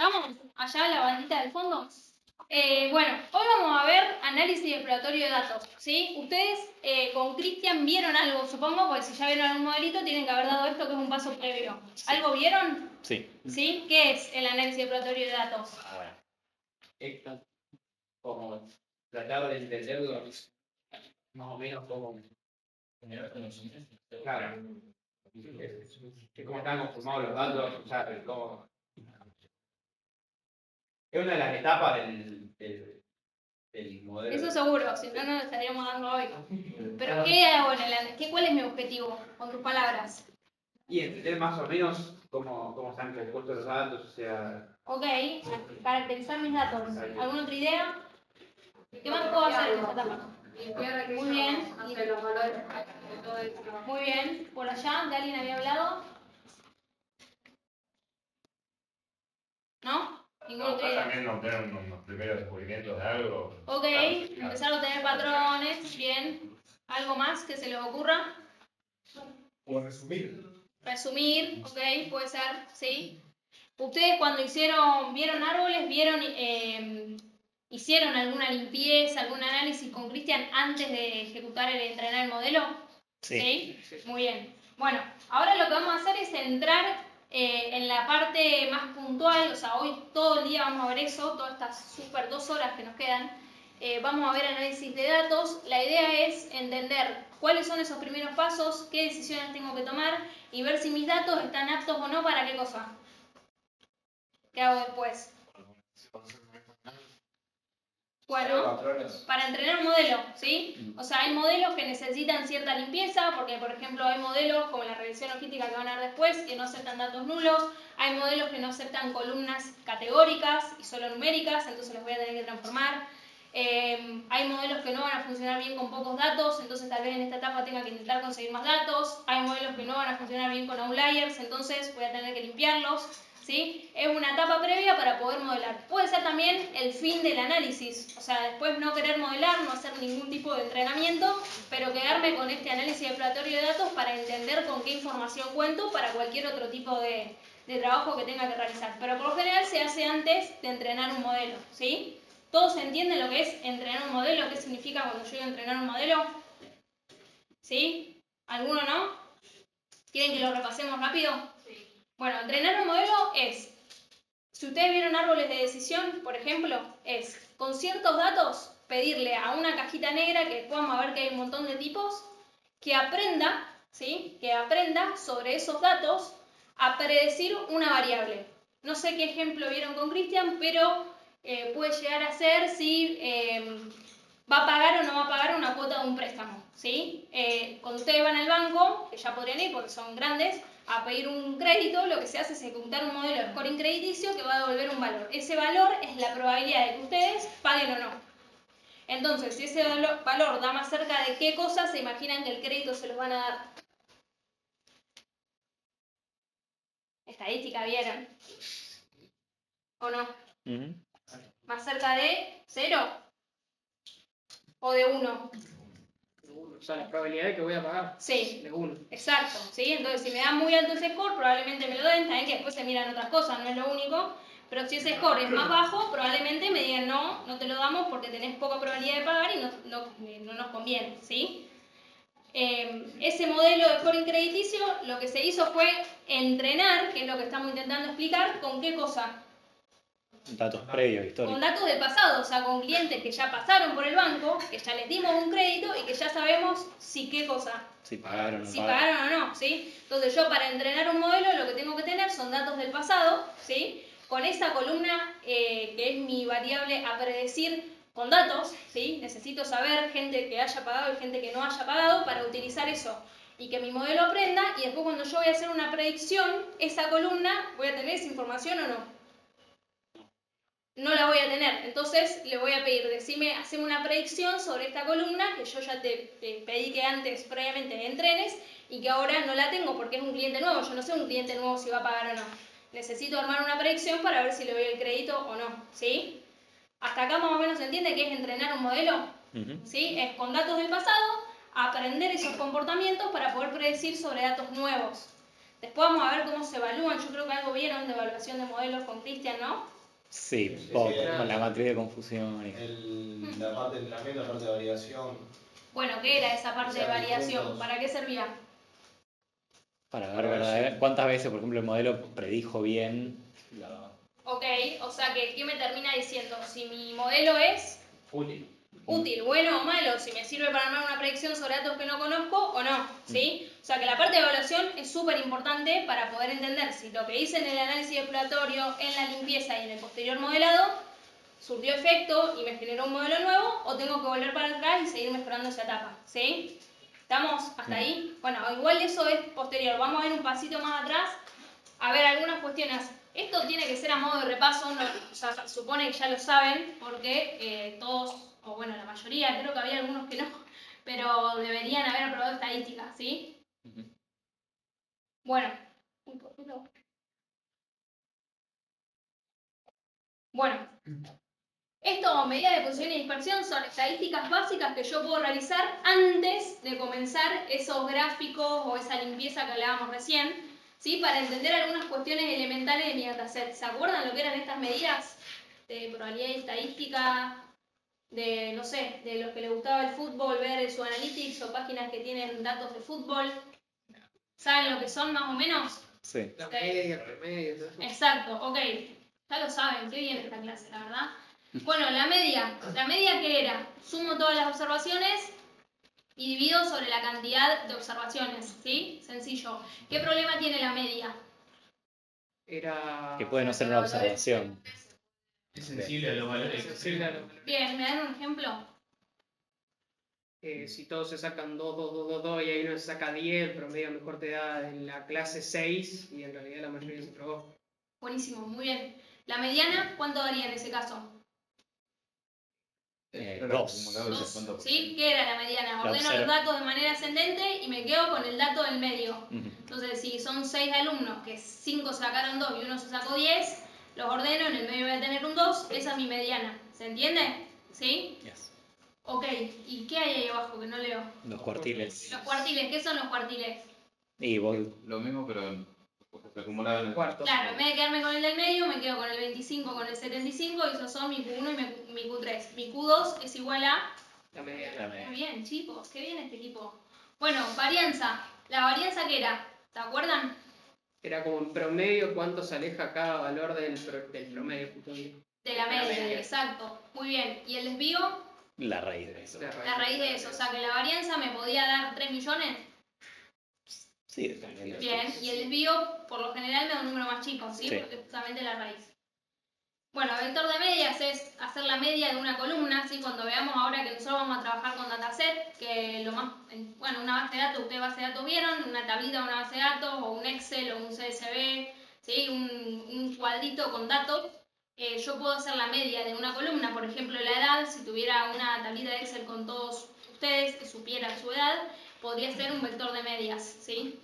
¿Estamos? Allá la bandita del fondo. Bueno, hoy vamos a ver análisis exploratorio de datos, ¿sí? Ustedes con Cristian vieron algo, supongo, porque si ya vieron algún modelito tienen que haber dado esto que es un paso previo. Sí. ¿Algo vieron? Sí. ¿Sí? ¿Qué es el análisis exploratorio de datos? Bueno. Es como tratar de entenderlo más o menos como... Claro. Es como están conformados los datos, o sea, es una de las etapas del modelo. Eso seguro, si no, no lo estaríamos dando hoy. Pero ¿qué hago en cuál es mi objetivo? Con tus palabras. Y entender más o menos cómo están compuestos los datos, o sea... Ok, caracterizar mis datos. ¿Alguna otra idea? ¿Qué más puedo hacer en esta etapa? Muy bien. Muy bien. ¿Por allá? ¿De alguien había hablado? ¿No? ¿Ninguna otra idea? También obtener unos primeros descubrimientos de algo. Ok, empezar a obtener patrones. Bien. ¿Algo más que se les ocurra? O resumir. Resumir, ok, puede ser, sí. Ustedes cuando vieron árboles, hicieron alguna limpieza, algún análisis con Cristian antes de ejecutar entrenar el modelo. Sí. Muy bien. Bueno, ahora lo que vamos a hacer es entrar en la parte más puntual, o sea, hoy todo el día vamos a ver eso, todas estas super 2 horas que nos quedan. Vamos a ver análisis de datos. La idea es entender cuáles son esos primeros pasos, qué decisiones tengo que tomar y ver si mis datos están aptos o no para qué cosa. ¿Qué hago después? Bueno, para entrenar un modelo, ¿sí? O sea, hay modelos que necesitan cierta limpieza, porque por ejemplo hay modelos como la regresión logística que van a ver después, que no aceptan datos nulos, hay modelos que no aceptan columnas categóricas y solo numéricas, entonces los voy a tener que transformar. Hay modelos que no van a funcionar bien con pocos datos, entonces tal vez en esta etapa tenga que intentar conseguir más datos. Hay modelos que no van a funcionar bien con outliers, entonces voy a tener que limpiarlos. ¿Sí? Es una etapa previa para poder modelar. Puede ser también el fin del análisis, o sea, después no querer modelar, no hacer ningún tipo de entrenamiento, pero quedarme con este análisis exploratorio de datos para entender con qué información cuento para cualquier otro tipo de trabajo que tenga que realizar. Pero por lo general se hace antes de entrenar un modelo, ¿sí? ¿Todos entienden lo que es entrenar un modelo? ¿Qué significa cuando yo digo entrenar un modelo? ¿Sí? ¿Alguno no? ¿Quieren que lo repasemos rápido? Sí. Bueno, entrenar un modelo es, si ustedes vieron árboles de decisión, por ejemplo, es con ciertos datos pedirle a una cajita negra, que después vamos a ver que hay un montón de tipos, que aprenda, ¿sí? Que aprenda sobre esos datos a predecir una variable. No sé qué ejemplo vieron con Cristian, pero puede llegar a ser si va a pagar o no va a pagar una cuota de un préstamo, ¿sí? Cuando ustedes van al banco, que ya podrían ir porque son grandes, a pedir un crédito, lo que se hace es ejecutar un modelo de scoring crediticio que va a devolver un valor. Ese valor es la probabilidad de que ustedes paguen o no. Entonces, si ese valor da más cerca de qué cosa, se imaginan que el crédito se los van a dar. Estadística, ¿vieron? ¿O no? ¿Más cerca de 0? ¿O de 1? O sea, la probabilidad de que voy a pagar. Sí. De 1. Exacto, ¿sí? Entonces, si me da muy alto ese score, probablemente me lo den. También que después se miran otras cosas, no es lo único. Pero si ese score es más bajo, probablemente me digan no, no te lo damos porque tenés poca probabilidad de pagar y no nos conviene, ¿sí? Ese modelo de scoring crediticio, lo que se hizo fue entrenar, que es lo que estamos intentando explicar, ¿con qué cosa? Datos previos, históricos. Con datos del pasado, o sea, con clientes que ya pasaron por el banco, que ya les dimos un crédito y que ya sabemos si qué cosa. Si pagaron o no Si pagaron o no, ¿sí? Entonces yo para entrenar un modelo lo que tengo que tener son datos del pasado, ¿sí? Con esa columna que es mi variable a predecir con datos, ¿sí? Necesito saber gente que haya pagado y gente que no haya pagado para utilizar eso y que mi modelo aprenda y después cuando yo voy a hacer una predicción, esa columna, ¿voy a tener esa información o no? No la voy a tener, entonces le voy a pedir, haceme una predicción sobre esta columna que yo ya te pedí que antes previamente entrenes y que ahora no la tengo porque es un cliente nuevo, yo no sé un cliente nuevo si va a pagar o no. Necesito armar una predicción para ver si le doy el crédito o no, ¿sí? ¿Hasta acá más o menos se entiende qué es entrenar un modelo? ¿Sí? Es con datos del pasado aprender esos comportamientos para poder predecir sobre datos nuevos. Después vamos a ver cómo se evalúan. Yo creo que algo vieron de evaluación de modelos con Cristian, ¿no? Sí, poco, con la matriz de confusión. La parte de entrenamiento, la parte de validación. Bueno, ¿qué era esa parte de validación? ¿Para qué servía? Para ver cuántas veces, por ejemplo, el modelo predijo bien. Ok, o sea que, ¿qué me termina diciendo? Si mi modelo es útil, bueno o malo, si me sirve para armar una predicción sobre datos que no conozco o no, ¿sí? O sea que la parte de evaluación es súper importante para poder entender si lo que hice en el análisis exploratorio, en la limpieza y en el posterior modelado surtió efecto y me generó un modelo nuevo o tengo que volver para atrás y seguir mejorando esa etapa, ¿sí? ¿Estamos hasta ahí? Bueno, igual eso es posterior, vamos a ir un pasito más atrás a ver algunas cuestiones. Esto tiene que ser a modo de repaso, no, o sea, supone que ya lo saben, porque todos, o bueno, la mayoría, creo que había algunos que no, pero deberían haber aprobado estadística, ¿sí? Bueno, un poquito. Bueno, esto, medidas de posición y dispersión, son estadísticas básicas que yo puedo realizar antes de comenzar esos gráficos o esa limpieza que hablábamos recién, ¿sí? Para entender algunas cuestiones elementales de mi dataset. ¿Se acuerdan lo que eran estas medidas de probabilidad y estadística? De, no sé, de los que les gustaba el fútbol, ver su analytics o páginas que tienen datos de fútbol. ¿Saben lo que son más o menos? Sí. La media, el promedio, todo eso. Exacto, ok. Ya lo saben, qué bien esta clase, la verdad. Bueno, la media. ¿La media qué era? Sumo todas las observaciones y divido sobre la cantidad de observaciones, ¿sí? Sencillo. ¿Qué problema tiene la media? Era... Que puede no ser una observación. Es sensible a los valores. sensible a los- Bien, ¿me dan un ejemplo? si todos se sacan 2, 2, 2, 2, 2 y hay uno que se saca 10, el promedio mejor te da en la clase 6 y en realidad la mayoría se probó. Buenísimo, muy bien. ¿La mediana cuánto daría en ese caso? 2. ¿Sí? ¿Qué era la mediana? Ordeno los datos de manera ascendente y me quedo con el dato del medio. Entonces, si son 6 alumnos, que 5 sacaron 2 y uno se sacó 10, los ordeno, en el medio voy a tener un 2, esa es mi mediana. ¿Se entiende? ¿Sí? Yes. Ok, ¿y qué hay ahí abajo que no leo? Los cuartiles. Los cuartiles, ¿qué son los cuartiles? Y vos, Lo mismo, pero acumulado en el Cuartos. Claro, en vez de quedarme con el del medio, me quedo con el 25, con el 75, y esos son mi Q1 y mi Q3. Mi Q2 es igual a... La media. la media. Muy bien, chicos, qué bien este equipo. Bueno, varianza. ¿La varianza qué era? ¿Se acuerdan? Era como en promedio cuánto se aleja cada valor del promedio. justamente. De la media, media. exacto. Muy bien. ¿Y el desvío? La raíz de eso. La raíz de eso. O sea, que la varianza me podía dar 3 millones. Sí, dependiendo. Bien. Y el desvío, por lo general, me da un número más chico, ¿sí? Sí. Porque es justamente la raíz. Bueno, vector de medias es hacer la media de una columna, ¿sí? Cuando veamos ahora que nosotros vamos a trabajar con dataset, que lo más, bueno, una base de datos, ustedes base de datos vieron, una tablita, una base de datos, o un Excel, o un CSV, ¿sí? Un cuadrito con datos. Yo puedo hacer la media de una columna, por ejemplo, la edad, si tuviera una tablita de Excel con todos ustedes que supieran su edad, podría ser un vector de medias, ¿sí?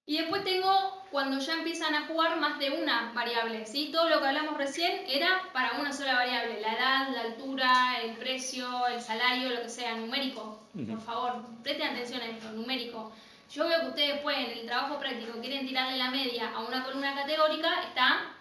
Y después tengo, cuando ya empiezan a jugar, más de una variable, ¿sí? Todo lo que hablamos recién era para una sola variable, la edad, la altura, el precio, el salario, lo que sea, numérico. Por favor, presten atención a esto, numérico. Yo veo que ustedes después en el trabajo práctico quieren tirarle la media a una columna categórica, está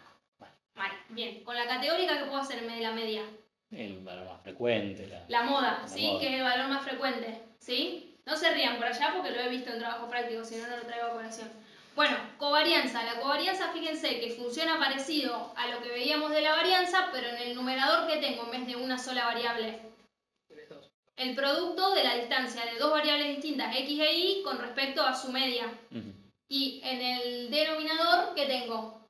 mal. Bien, con la categórica, ¿qué puedo hacer en vez de la media? El valor más frecuente. La moda, La ¿sí? moda. Que es el valor más frecuente, ¿sí? No se rían por allá porque lo he visto en trabajo práctico, si no, no lo traigo a colación. Bueno, covarianza. La covarianza, fíjense que funciona parecido a lo que veíamos de la varianza, pero en el numerador que tengo en vez de una sola variable. Tenés dos. El producto de la distancia de dos variables distintas, x e y, con respecto a su media. Y en el denominador, ¿qué tengo?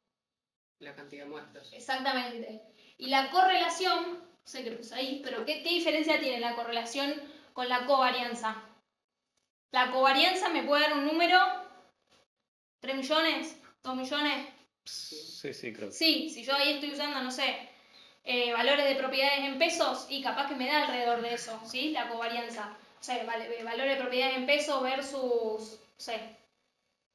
La cantidad de muestras. Exactamente. Y la correlación, no sé qué puse ahí, pero ¿qué diferencia tiene la correlación con la covarianza? La covarianza me puede dar un número, 3 millones, 2 millones. Sí, creo que Sí, si yo ahí estoy usando, no sé, valores de propiedades en pesos, y capaz que me da alrededor de eso, ¿sí? La covarianza. O sea, valores de propiedades en pesos versus, no sé,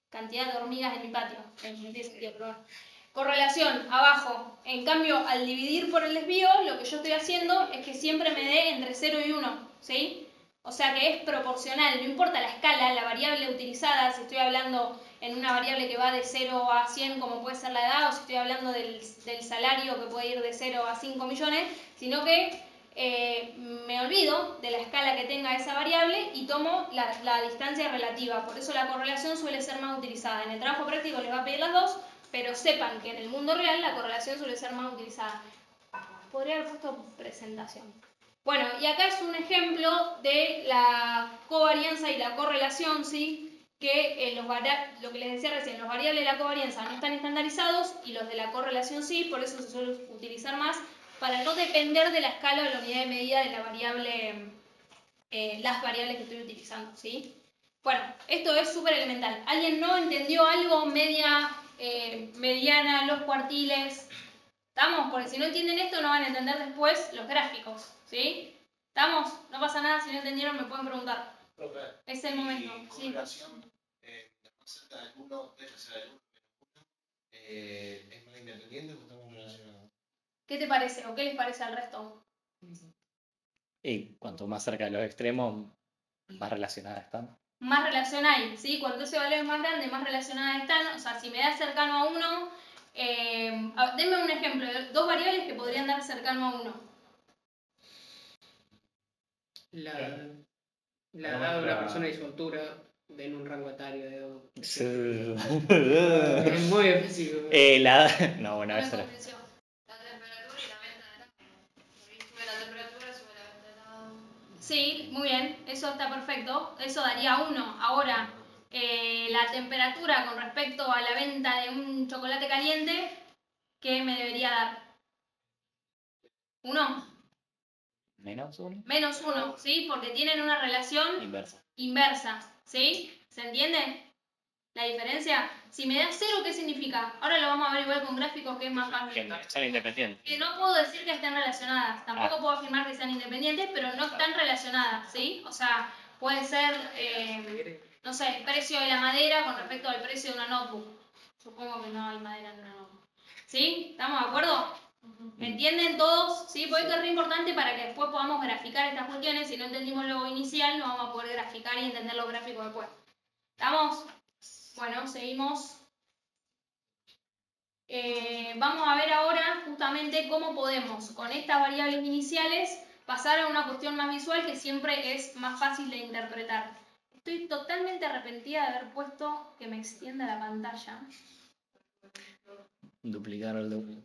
cantidad de hormigas en mi patio. No tiene sentido, pero bueno. Correlación, abajo. En cambio, al dividir por el desvío, lo que yo estoy haciendo es que siempre me dé entre 0 y 1, ¿sí? O sea que es proporcional, no importa la escala, la variable utilizada, si estoy hablando en una variable que va de 0 a 100 como puede ser la edad, o si estoy hablando del salario que puede ir de 0 a 5 millones, sino que me olvido de la escala que tenga esa variable y tomo la distancia relativa. Por eso la correlación suele ser más utilizada. En el trabajo práctico les va a pedir las dos, pero sepan que en el mundo real la correlación suele ser más utilizada. Podría haber puesto presentación. Bueno, y acá es un ejemplo de la covarianza y la correlación, ¿sí? Que lo que les decía recién, los variables de la covarianza no están estandarizados y los de la correlación sí, por eso se suele utilizar más para no depender de la escala o la unidad de medida de la variable, las variables que estoy utilizando, ¿sí? Bueno, esto es súper elemental. ¿Alguien no entendió algo? Mediana, los cuartiles. ¿Estamos? Porque si no entienden esto no van a entender después los gráficos, ¿sí? ¿Estamos? No pasa nada, si no entendieron me pueden preguntar. Es el momento. Sí. La más cerca del 1, o sea, del 1 ¿es más independiente o estamos relacionados? ¿Qué te parece o qué les parece al resto? Y cuanto más cerca de los extremos, más relacionadas están. Más relación hay, ¿sí? Cuando ese valor es más grande, más relacionadas están. O sea, si me da cercano a 1, denme un ejemplo de dos variables que podrían dar cercano a 1. La edad de una persona y su altura en un rango etario de es muy específico. No, bueno, eso era. La temperatura y la venta de agua. Sube la temperatura, sube la venta de agua. Sí, muy bien, eso está perfecto. Eso daría 1. Ahora, la temperatura con respecto a la venta de un chocolate caliente, ¿qué me debería dar? 1. Menos 1. Menos 1, ¿sí? Porque tienen una relación inversa, ¿sí? ¿Se entiende la diferencia? Si me da 0, ¿qué significa? Ahora lo vamos a ver igual con gráficos que es más fácil. Que no están independientes. Que no puedo decir que estén relacionadas, tampoco puedo afirmar que sean independientes, pero no están relacionadas, ¿sí? O sea, puede ser, no sé, el precio de la madera con respecto al precio de una notebook. Supongo que no hay madera en una notebook. ¿Sí? ¿Estamos de acuerdo? ¿Entienden todos? ¿Sí? Porque esto es re importante para que después podamos graficar estas cuestiones. Si no entendimos lo inicial, no vamos a poder graficar y entender los gráficos después. ¿Estamos? Bueno, seguimos. Vamos a ver ahora justamente cómo podemos, con estas variables iniciales, pasar a una cuestión más visual que siempre es más fácil de interpretar. Estoy totalmente arrepentida de haber puesto que me extienda la pantalla. Duplicar el doble.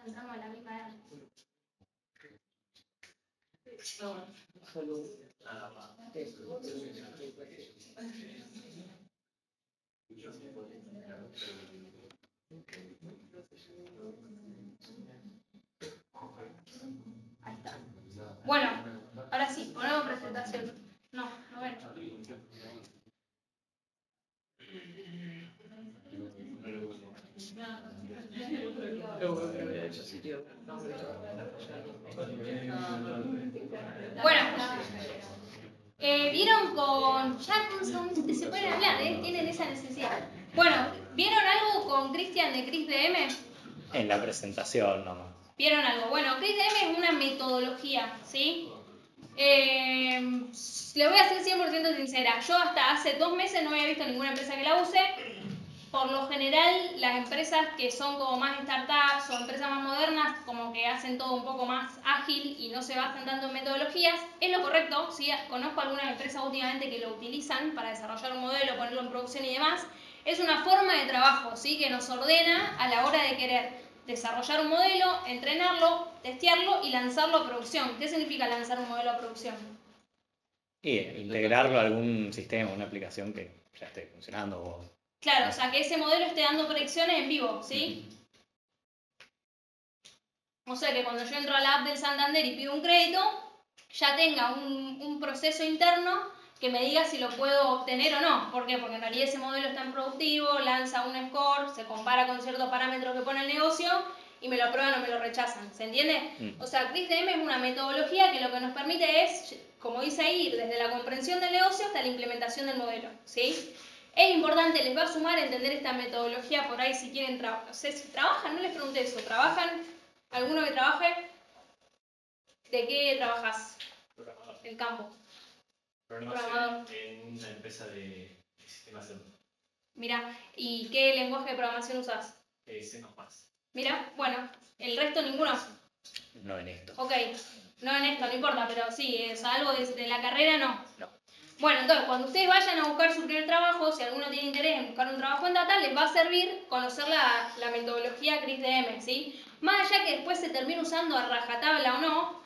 Entramos en la misma edad. Ahí está. Bueno, ahora sí, ponemos presentación. No ven. Bueno, vieron con Jackson, se pueden hablar, tienen esa necesidad. Bueno, ¿vieron algo con Cristian de CrisDM? En la presentación nomás. ¿Vieron algo? Bueno, CrisDM es una metodología, ¿sí? Le voy a ser 100% sincera. Yo hasta hace 2 meses no había visto ninguna empresa que la use. Por lo general, las empresas que son como más startups o empresas más modernas, como que hacen todo un poco más ágil y no se basan tanto en metodologías, es lo correcto, ¿sí? Conozco algunas empresas últimamente que lo utilizan para desarrollar un modelo, ponerlo en producción y demás. Es una forma de trabajo, ¿sí? Que nos ordena a la hora de querer desarrollar un modelo, entrenarlo, testearlo y lanzarlo a producción. ¿Qué significa lanzar un modelo a producción? Y integrarlo a algún sistema, una aplicación que ya esté funcionando. Claro, o sea, que ese modelo esté dando predicciones en vivo, ¿sí? O sea, que cuando yo entro a la app del Santander y pido un crédito, ya tenga un proceso interno que me diga si lo puedo obtener o no. ¿Por qué? Porque en realidad ese modelo está en productivo, lanza un score, se compara con ciertos parámetros que pone el negocio y me lo aprueban o me lo rechazan. ¿Se entiende? O sea, CrisDM es una metodología que lo que nos permite es, como dice ahí, ir desde la comprensión del negocio hasta la implementación del modelo, ¿sí? Es importante, les va a sumar entender esta metodología por ahí si quieren trabajar. No sé si trabajan, no les pregunté eso. ¿Trabajan? ¿Alguno que trabaje? ¿De qué trabajas? Programador. El campo. Programación en una empresa de sistemas de Mira, ¿y qué lenguaje de programación usas? C++. Mira, bueno, el resto ninguno. No en esto. Ok, no en esto, no importa, pero sí, o sea, algo de la carrera no. No. Bueno, entonces, cuando ustedes vayan a buscar su primer trabajo, si alguno tiene interés en buscar un trabajo en data, les va a servir conocer la metodología CRISDM, ¿sí? Más allá que después se termine usando a rajatabla o no,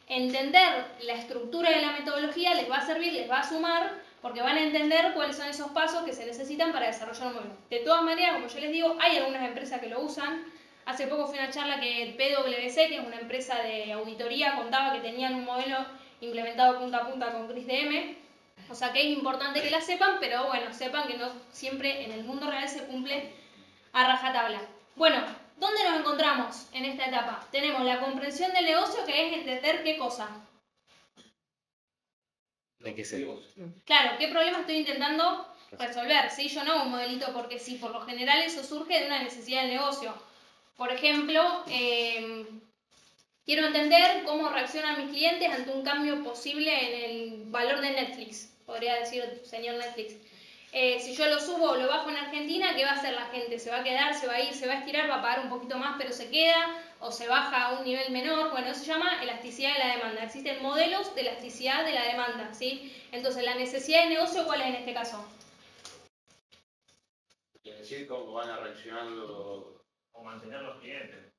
entender la estructura de la metodología les va a servir, les va a sumar, porque van a entender cuáles son esos pasos que se necesitan para desarrollar un modelo. De todas maneras, como yo les digo, hay algunas empresas que lo usan. Hace poco fui a una charla que PwC, que es una empresa de auditoría, contaba que tenían un modelo implementado punta a punta con CRISDM. O sea que es importante que la sepan, pero bueno, sepan que no siempre en el mundo real se cumple a rajatabla. Bueno, ¿dónde nos encontramos en esta etapa? Tenemos la comprensión del negocio, que es entender qué cosa. ¿De qué se? Claro, ¿qué problema estoy intentando resolver? ¿Sí? Yo no hago un modelito porque sí, por lo general eso surge de una necesidad del negocio. Por ejemplo, quiero entender cómo reaccionan mis clientes ante un cambio posible en el valor de Netflix, podría decir el señor Netflix. Si yo lo subo o lo bajo en Argentina, ¿qué va a hacer la gente? ¿Se va a quedar, se va a ir, se va a estirar, va a pagar un poquito más pero se queda? ¿O se baja a un nivel menor? Bueno, eso se llama elasticidad de la demanda. Existen modelos de elasticidad de la demanda, ¿sí? Entonces, la necesidad de negocio, ¿cuál es en este caso? Quiere decir cómo van a reaccionar O mantener los clientes.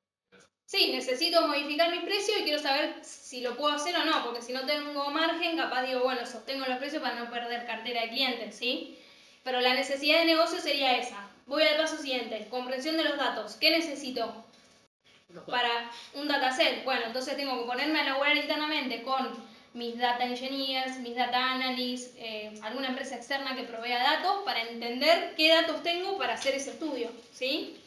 Sí, necesito modificar mis precios y quiero saber si lo puedo hacer o no, porque si no tengo margen, capaz digo, bueno, sostengo los precios para no perder cartera de clientes, ¿sí? Pero la necesidad de negocio sería esa. Voy al paso siguiente, comprensión de los datos. ¿Qué necesito para un dataset? Bueno, entonces tengo que ponerme a elaborar internamente con mis data engineers, mis data analysts, alguna empresa externa que provea datos para entender qué datos tengo para hacer ese estudio, ¿sí?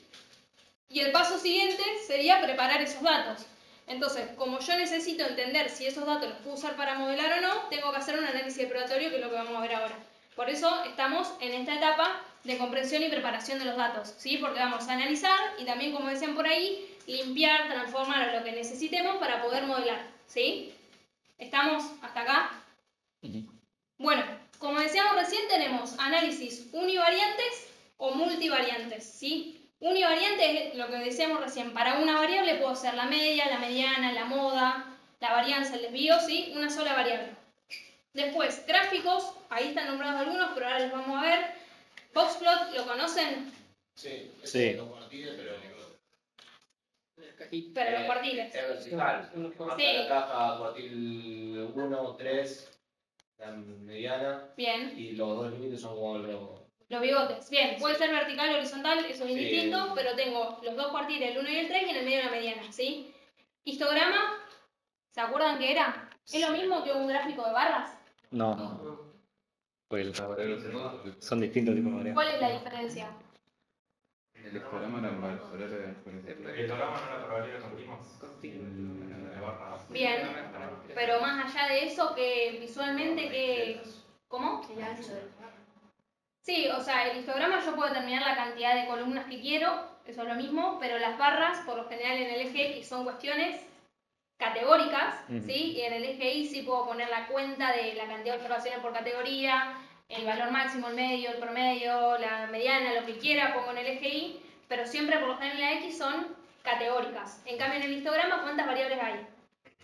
Y el paso siguiente sería preparar esos datos. Entonces, como yo necesito entender si esos datos los puedo usar para modelar o no, tengo que hacer un análisis preparatorio, que es lo que vamos a ver ahora. Por eso estamos en esta etapa de comprensión y preparación de los datos, ¿sí? Porque vamos a analizar y también, como decían por ahí, limpiar, transformar o lo que necesitemos para poder modelar, ¿sí? ¿Estamos hasta acá? Bueno, como decíamos recién, tenemos análisis univariantes o multivariantes, ¿sí? Univariante es lo que decíamos recién. Para una variable puedo hacer la media, la mediana, la moda, la varianza, el desvío, ¿sí? Una sola variable. Después, gráficos. Ahí están nombrados algunos, pero ahora los vamos a ver. Boxplot, ¿lo conocen? Sí, Sí. los cuartiles, pero Pero los cuartiles. Es vertical. Sí. La caja, cuartil 1, 3, la mediana. Bien. Y los dos límites son como Los bigotes. Bien, puede ser vertical o horizontal, eso es Sí. indistinto, pero tengo los dos cuartiles, el 1 y el 3, y en el medio la mediana, ¿sí? Histograma, ¿se acuerdan qué era? ¿Es lo mismo que un gráfico de barras? No. Pues son distintos tipos de variables. ¿Cuál es la diferencia? El histograma era variable. El histograma no era probabilidad continua. De barra. Bien, pero más allá de eso, que visualmente, que... ¿Cómo? Sí, o sea, el histograma yo puedo determinar la cantidad de columnas que quiero, eso es lo mismo, pero las barras, por lo general en el eje X, son cuestiones categóricas, ¿sí? Y en el eje Y sí puedo poner la cuenta de la cantidad de observaciones por categoría, el valor máximo, el medio, el promedio, la mediana, lo que quiera, pongo en el eje Y, pero siempre por lo general en la X son categóricas. En cambio en el histograma, ¿cuántas variables hay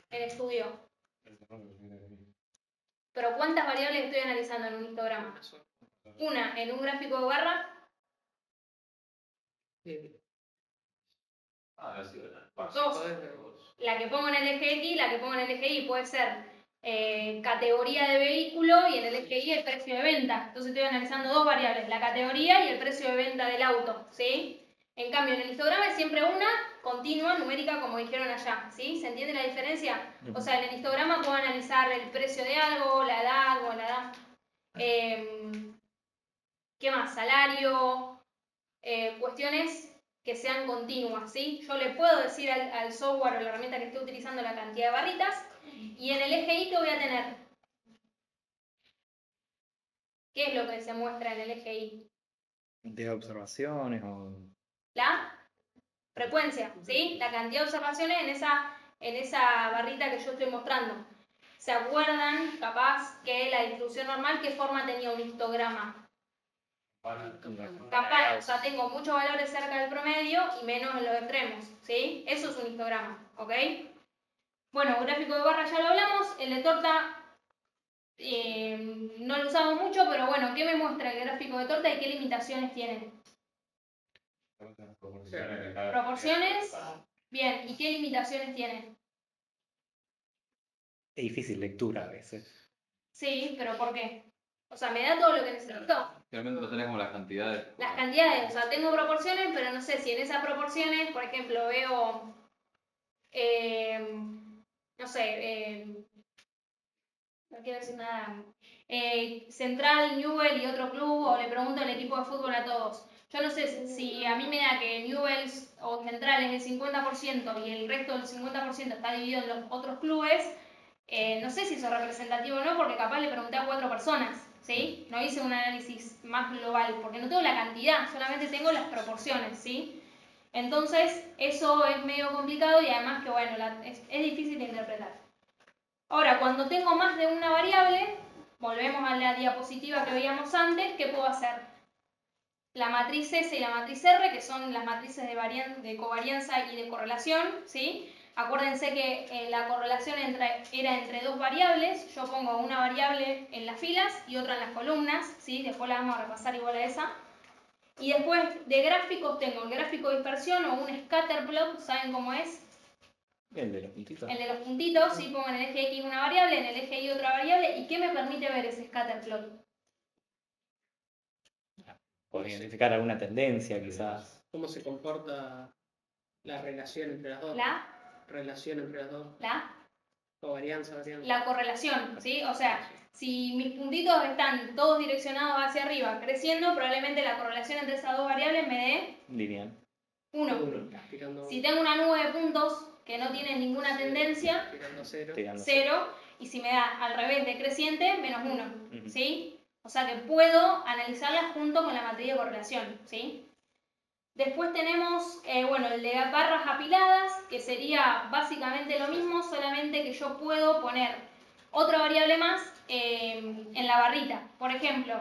en estudio? Pero ¿cuántas variables estoy analizando en un histograma? Una, en un gráfico de barra. Dos, la que pongo en el eje X, la que pongo en el eje Y puede ser categoría de vehículo y en el eje Y el precio de venta. Entonces estoy analizando dos variables, la categoría y el precio de venta del auto, ¿sí? En cambio, en el histograma es siempre una continua numérica, como dijeron allá, ¿sí? ¿Se entiende la diferencia? O sea, en el histograma puedo analizar el precio de algo, la edad, bueno, la edad. ¿Qué más? Salario, cuestiones que sean continuas, ¿sí? Yo le puedo decir al software o la herramienta que esté utilizando la cantidad de barritas y en el eje Y, ¿qué voy a tener? ¿Qué es lo que se muestra en el eje Y? De observaciones o... La frecuencia, ¿sí? La cantidad de observaciones en esa barrita que yo estoy mostrando. ¿Se acuerdan, capaz, que la distribución normal, qué forma tenía un histograma? Capaz, o sea, tengo muchos valores cerca del promedio y menos en los extremos, ¿sí? Eso es un histograma, ¿ok? Bueno, gráfico de barra ya lo hablamos, el de torta no lo usamos mucho, pero bueno, ¿qué me muestra el gráfico de torta y qué limitaciones tiene? Proporciones, bien, ¿y qué limitaciones tiene? Es difícil lectura a veces. Sí, pero ¿por qué? O sea, ¿me da todo lo que necesito? Realmente no tenés como las cantidades. Las cantidades, o sea, tengo proporciones, pero no sé si en esas proporciones, por ejemplo, veo, no sé, no quiero decir nada, Central, Newell y otro club, o le pregunto al equipo de fútbol a todos. Yo no sé si a mí me da que Newell o Central es el 50% y el resto del 50% está dividido en los otros clubes, no sé si eso es representativo o no, porque capaz le pregunté a 4 personas, ¿sí? No hice un análisis más global, porque no tengo la cantidad, solamente tengo las proporciones, ¿sí? Entonces, eso es medio complicado y además que, bueno, es difícil de interpretar. Ahora, cuando tengo más de una variable, volvemos a la diapositiva que veíamos antes, ¿qué puedo hacer? La matriz S y la matriz R, que son las matrices de covarianza y de correlación, ¿sí? Acuérdense que la correlación era entre dos variables. Yo pongo una variable en las filas y otra en las columnas, ¿sí? Después la vamos a repasar igual a esa. Y después de gráficos tengo el gráfico de dispersión o un scatter plot, ¿saben cómo es? El de los puntitos. El de los puntitos, ¿sí? Pongo en el eje X una variable, en el eje Y otra variable. ¿Y qué me permite ver ese scatter plot? Puedo identificar alguna tendencia, quizás. ¿Cómo se comporta la relación entre las dos? La Relación entre las dos. Covarianza, varianza. La correlación, ¿sí? O sea, si mis puntitos están todos direccionados hacia arriba, creciendo, probablemente la correlación entre esas dos variables me dé Lineal. 1. Si tengo una nube de puntos que no tiene ninguna tendencia, Tirando cero. 0. Y si me da al revés decreciente, menos 1. ¿Sí? O sea que puedo analizarlas junto con la matriz de correlación, ¿sí? Después tenemos, bueno, el de barras apiladas, que sería básicamente lo mismo, solamente que yo puedo poner otra variable más en la barrita. Por ejemplo,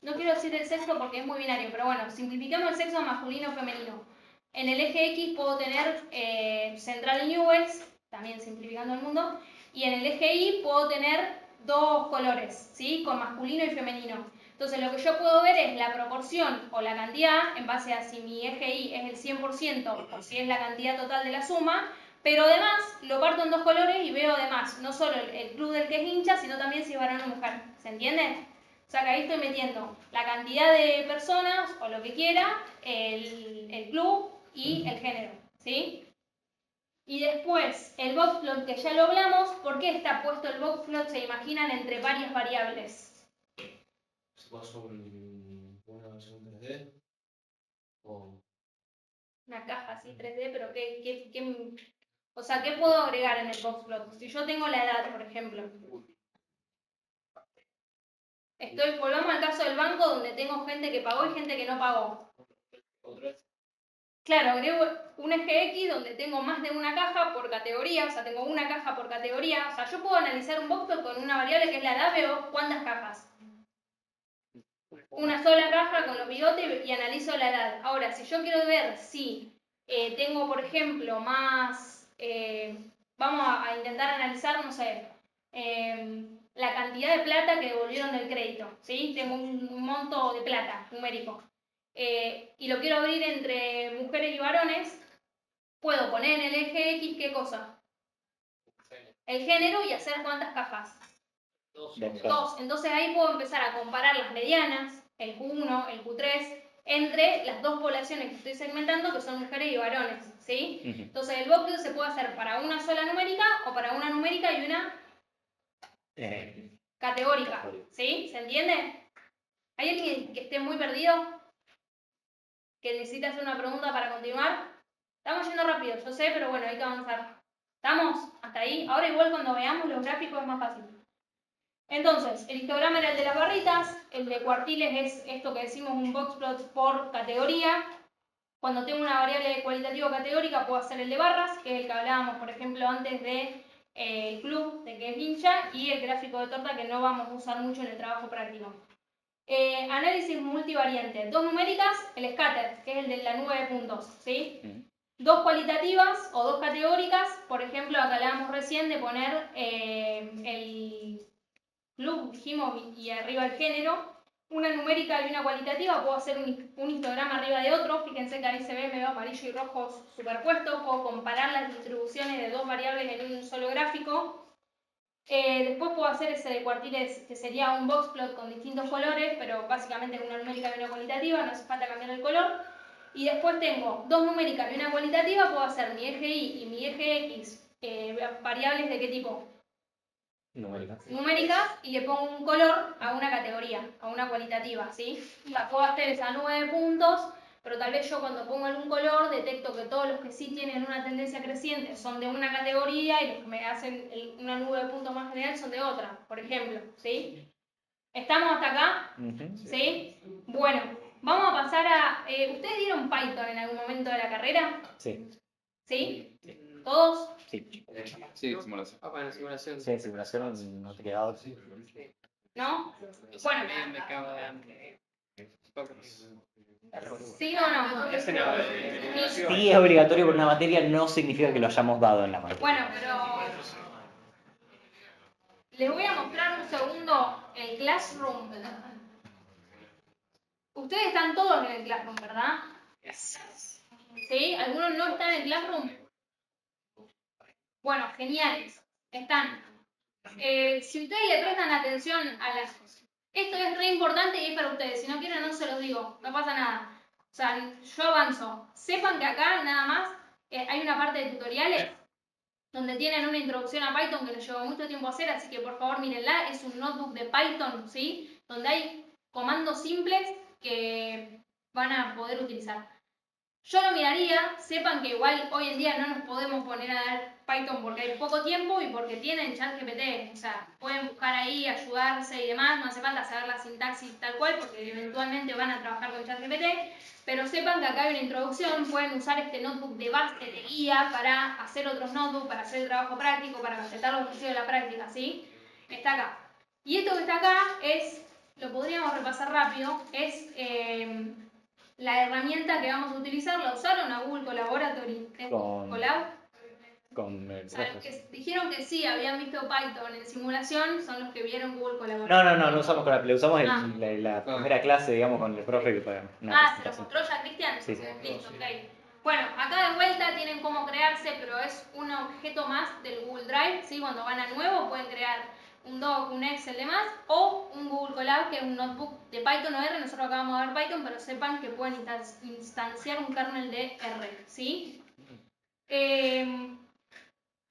no quiero decir el sexo porque es muy binario, pero bueno, simplificamos el sexo masculino o femenino. En el eje X puedo tener Central y Newells, también simplificando el mundo, y en el eje Y puedo tener dos colores, ¿sí? Con masculino y femenino. Entonces lo que yo puedo ver es la proporción o la cantidad en base a si mi eje Y es el 100% o si es la cantidad total de la suma, pero además lo parto en dos colores y veo además no solo el club del que es hincha, sino también si es varón o mujer. ¿Se entiende? O sea que ahí estoy metiendo la cantidad de personas o lo que quiera, el club y el género, ¿sí? Y después, el boxplot que ya lo hablamos, ¿por qué está puesto el boxplot? Se imaginan entre varias variables. ¿Se puede hacer una versión 3D? O Una caja así 3D, pero o sea, ¿qué puedo agregar en el boxplot? Si yo tengo la edad, por ejemplo. Volvamos al caso del banco donde tengo gente que pagó y gente que no pagó. Claro, agrego un eje X donde tengo más de una caja por categoría, o sea, tengo una caja por categoría. O sea, yo puedo analizar un boxplot con una variable que es la edad, veo cuántas cajas. Una sola caja con los bigotes y analizo la edad. Ahora, si yo quiero ver si tengo, por ejemplo, más... vamos a intentar analizar, no sé, la cantidad de plata que devolvieron del crédito, ¿sí? Tengo un monto de plata numérico. Y lo quiero abrir entre mujeres y varones, puedo poner en el eje X, ¿qué cosa? El género y hacer cuántas cajas. 2. Entonces ahí puedo empezar a comparar las medianas, el Q1, el Q3, entre las dos poblaciones que estoy segmentando, que son mujeres y varones, ¿sí? Entonces el boxplot se puede hacer para una sola numérica o para una numérica y una categórica, ¿sí? ¿Se entiende? ¿Hay alguien que esté muy perdido? ¿Que necesita hacer una pregunta para continuar? Estamos yendo rápido, yo sé, pero bueno, hay que avanzar. ¿Estamos? ¿Hasta ahí? Ahora igual cuando veamos los gráficos es más fácil. Entonces, el histograma era el de las barritas, el de cuartiles es esto que decimos un boxplot por categoría. Cuando tengo una variable cualitativa o categórica puedo hacer el de barras, que es el que hablábamos, por ejemplo, antes de el club, de que es hincha, y el gráfico de torta, que no vamos a usar mucho en el trabajo práctico. Análisis multivariante. 2 numéricas, el scatter, que es el de la nube de puntos, ¿sí? 2 cualitativas o 2 categóricas, por ejemplo, acá hablábamos recién de poner el club, dijimos, y arriba el género. Una numérica y una cualitativa, puedo hacer un histograma arriba de otro, fíjense que ahí se ve medio amarillo y rojo superpuestos, puedo comparar las distribuciones de 2 variables en un solo gráfico. Después puedo hacer ese de cuartiles, que sería un box plot con distintos colores, pero básicamente una numérica y una cualitativa, no hace falta cambiar el color. Y después tengo 2 numéricas y una cualitativa, puedo hacer mi eje Y y mi eje X, variables de qué tipo. Numéricas, y le pongo un color a una categoría, a una cualitativa, ¿sí? La puedo hacer esa nube de puntos, pero tal vez yo cuando pongo algún color detecto que todos los que sí tienen una tendencia creciente son de una categoría y los que me hacen una nube de puntos más general son de otra, por ejemplo, ¿sí? ¿Estamos hasta acá? ¿Sí? Bueno, vamos a pasar a... ¿ustedes dieron Python en algún momento de la carrera? Sí. ¿Sí? ¿Todos? Sí. Sí, simulación. Bueno, simulación. Sí, simulación no te quedaba. ¿No? Bueno, Me cago de hambre. ¿sí o no? Sí, es obligatorio por una materia, no significa que lo hayamos dado en la materia. Bueno, pero les voy a mostrar un segundo el Classroom. Ustedes están todos en el Classroom, ¿verdad? ¿Sí? ¿Algunos no están en el Classroom? Bueno, genial. Están. Si ustedes le prestan atención a las... Esto es re importante y es para ustedes. Si no quieren, no se los digo. No pasa nada. O sea, yo avanzo. Sepan que acá, nada más, hay una parte de tutoriales donde tienen una introducción a Python que nos llevó mucho tiempo hacer, así que por favor mírenla. Es un notebook de Python, ¿sí? Donde hay comandos simples que van a poder utilizar. Yo lo miraría, sepan que igual hoy en día no nos podemos poner a dar Python porque hay poco tiempo y porque tienen ChatGPT, o sea, pueden buscar ahí, ayudarse y demás, no hace falta saber la sintaxis tal cual porque eventualmente van a trabajar con ChatGPT, pero sepan que acá hay una introducción, pueden usar este notebook de base, de guía, para hacer otros notebooks, para hacer el trabajo práctico, para completar los ejercicios de la práctica, ¿sí? Está acá. Y esto que está acá es, lo podríamos repasar rápido, es... la herramienta que vamos a utilizar, ¿la usaron a Google Collaboratory? ¿Colab? Con el O sea, los profe. que dijeron que sí, habían visto Python en simulación, son los que vieron Google Collaboratory. No usamos Colab, le usamos la primera clase, digamos, con el profe que fue una ¿se lo mostró ya Cristian? Sí. Listo, ok. Bueno, acá de vuelta tienen cómo crearse, pero es un objeto más del Google Drive, ¿sí? Cuando van a nuevo pueden crear un doc, un Excel, demás, o un Google Colab, que es un notebook de Python o R. Nosotros acabamos de ver Python, pero sepan que pueden instanciar un kernel de R, ¿sí?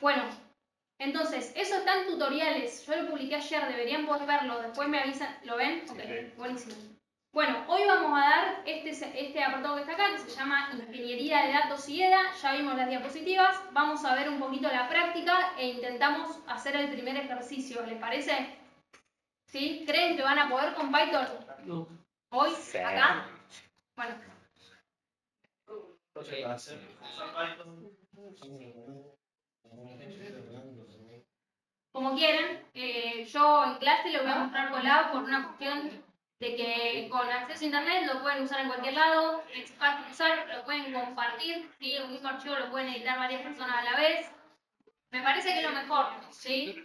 Bueno, entonces, eso está en tutoriales. Yo lo publiqué ayer, deberían poder verlo. Después me avisan. ¿Lo ven? Ok, buenísimo. Bueno, hoy vamos a dar este apartado que está acá, que se llama Ingeniería de Datos y EDA. Ya vimos las diapositivas. Vamos a ver un poquito la práctica e intentamos hacer el primer ejercicio. ¿Les parece? ¿Sí? ¿Creen que van a poder con Python? No. ¿Hoy? Sí. ¿Acá? Bueno. Como quieran. Yo en clase les voy a mostrar Colab por una cuestión de que con acceso a internet lo pueden usar en cualquier lado, es fácil de usar, lo pueden compartir, ¿sí? Un mismo archivo lo pueden editar varias personas a la vez. Me parece que es lo mejor, ¿sí?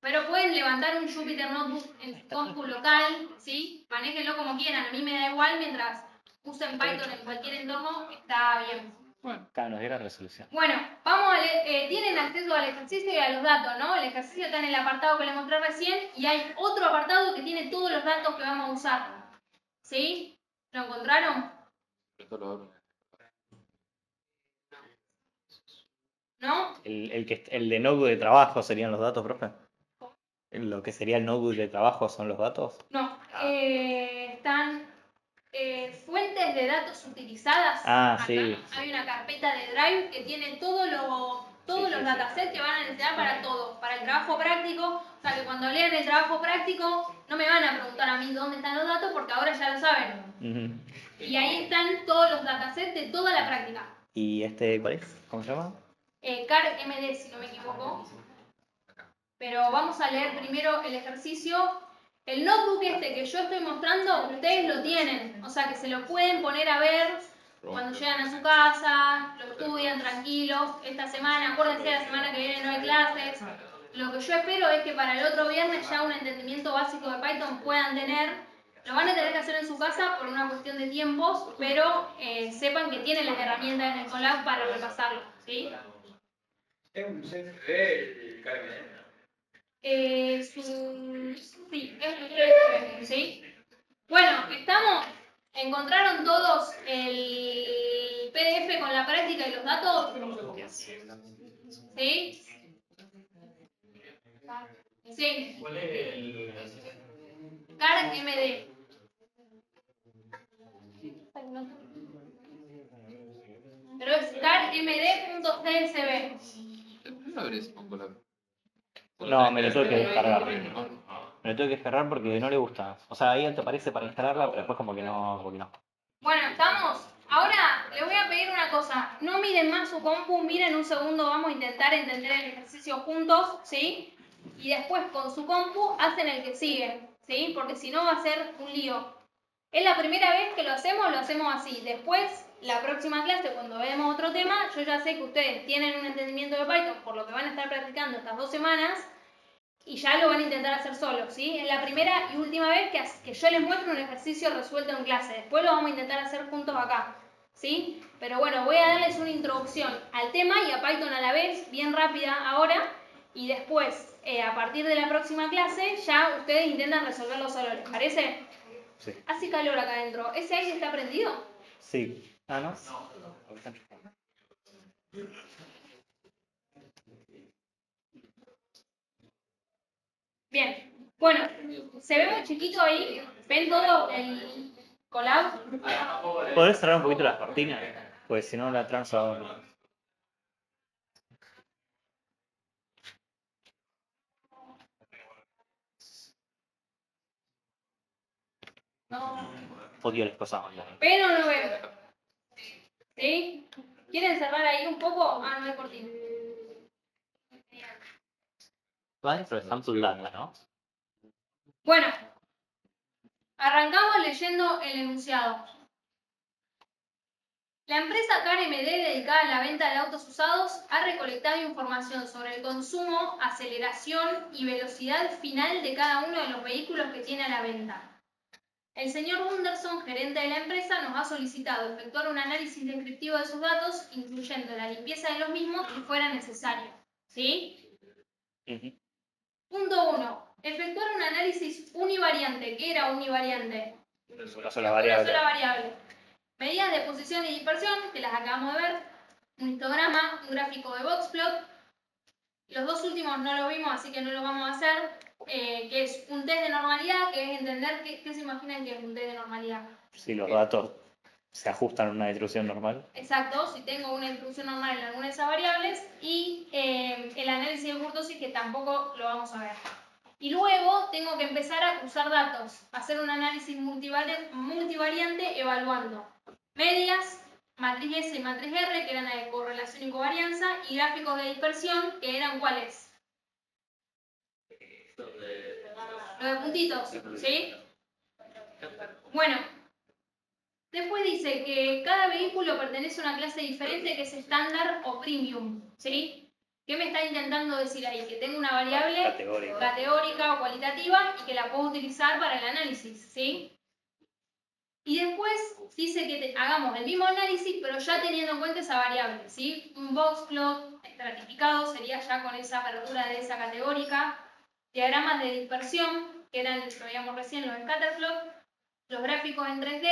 Pero pueden levantar un Jupyter Notebook en su compu local, ¿sí? Manéjenlo como quieran, a mí me da igual, mientras usen Python en cualquier entorno, está bien. Acá nos diera resolución. Bueno, vamos a tienen acceso al ejercicio y a los datos, ¿no? El ejercicio está en el apartado que les mostré recién y hay otro apartado que tiene todos los datos que vamos a usar. ¿Sí? ¿Lo encontraron? ¿No? El de notebook de trabajo serían los datos, profe. Lo que sería el notebook de trabajo son los datos. No. Están fuentes de datos utilizadas. Ah, acá. sí. Hay una carpeta de Drive que tiene todos los datasets que van a necesitar para todo. Para el trabajo práctico. O sea que cuando lean el trabajo práctico no me van a preguntar a mí dónde están los datos porque ahora ya lo saben. Y ahí están todos los datasets de toda la práctica. ¿Y este cuál es? ¿Cómo se llama? CAR MD, si no me equivoco. Pero vamos a leer primero el ejercicio. El notebook este que yo estoy mostrando, ustedes lo tienen. O sea que se lo pueden poner a ver cuando llegan a su casa, lo estudian tranquilos. Esta semana, acuérdense, la semana que viene no hay clases. Lo que yo espero es que para el otro viernes ya un entendimiento básico de Python puedan tener. Lo van a tener que hacer en su casa por una cuestión de tiempos, pero sepan que tienen las herramientas en el Colab para repasarlo, ¿sí? ¿Es un CFD el KMD? Sí, ¿sí? Bueno, ¿encontraron todos el PDF con la práctica y los datos? ¿Sí? Sí. ¿Cuál es el...? CAR MD. Pero es carmd.csv. ¿No abres un Colab? No, me lo tuve que descargar. Me lo tuve que descargar porque no le gusta. O sea, ahí te aparece para instalarla, pero después como que no. Bueno, ¿estamos? Ahora les voy a pedir una cosa. No miren más su compu, miren un segundo, vamos a intentar entender el ejercicio juntos, ¿sí? Y después con su compu hacen el que sigue, ¿sí? Porque si no va a ser un lío. Es la primera vez que lo hacemos así. Después, la próxima clase, cuando veamos otro tema, yo ya sé que ustedes tienen un entendimiento de Python por lo que van a estar practicando estas 2 semanas y ya lo van a intentar hacer solos, ¿sí? Es la primera y última vez que yo les muestro un ejercicio resuelto en clase. Después lo vamos a intentar hacer juntos acá, ¿sí? Pero bueno, voy a darles una introducción al tema y a Python a la vez, bien rápida ahora, y después, a partir de la próxima clase, ya ustedes intentan resolverlo solos, ¿les parece? Sí. Hace calor acá adentro. ¿Ese aire está prendido? Sí. Ah, ¿no? Bien. Bueno, ¿se ve muy chiquito ahí? ¿Ven todo el Colab? ¿Podés cerrar un poquito las cortinas? Pues si no la transo. No. Odio las cosas. ¿Ven o no ven? ¿Sí? ¿Quieren cerrar ahí un poco? Ah, no hay cortina. Va dentro de Samsung Data, ¿no? Bueno, arrancamos leyendo el enunciado. La empresa KMD, dedicada a la venta de autos usados, ha recolectado información sobre el consumo, aceleración y velocidad final de cada uno de los vehículos que tiene a la venta. El señor Gunderson, gerente de la empresa, nos ha solicitado efectuar un análisis descriptivo de esos datos, incluyendo la limpieza de los mismos si fuera necesario. ¿Sí? Punto 1. Efectuar un análisis univariante. ¿Qué era univariante? Una sola variable. Una sola variable. Medidas de posición y dispersión, que las acabamos de ver. Un histograma, un gráfico de boxplot. Los dos últimos no lo vimos, así que no lo vamos a hacer. Que es un test de normalidad, que es entender qué se imaginan que es un test de normalidad. Si los datos se ajustan a una distribución normal. Exacto, si tengo una distribución normal en alguna de esas variables. Y el análisis de kurtosis, que tampoco lo vamos a ver. Y luego tengo que empezar a cruzar datos, hacer un análisis multivariante evaluando medias, matriz S y matriz R, que eran la de correlación y covarianza, y gráficos de dispersión, que eran ¿cuáles? Los de puntitos, ¿sí? Bueno, después dice que cada vehículo pertenece a una clase diferente que es estándar o premium, ¿sí? ¿Qué me está intentando decir ahí? Que tengo una variable categórica o cualitativa y que la puedo utilizar para el análisis, ¿sí? Y después dice que hagamos el mismo análisis, pero ya teniendo en cuenta esa variable, ¿sí? Un boxplot estratificado sería ya con esa apertura de esa categórica. Diagramas de dispersión, que eran, lo veíamos recién, los scatterplot, los gráficos en 3D,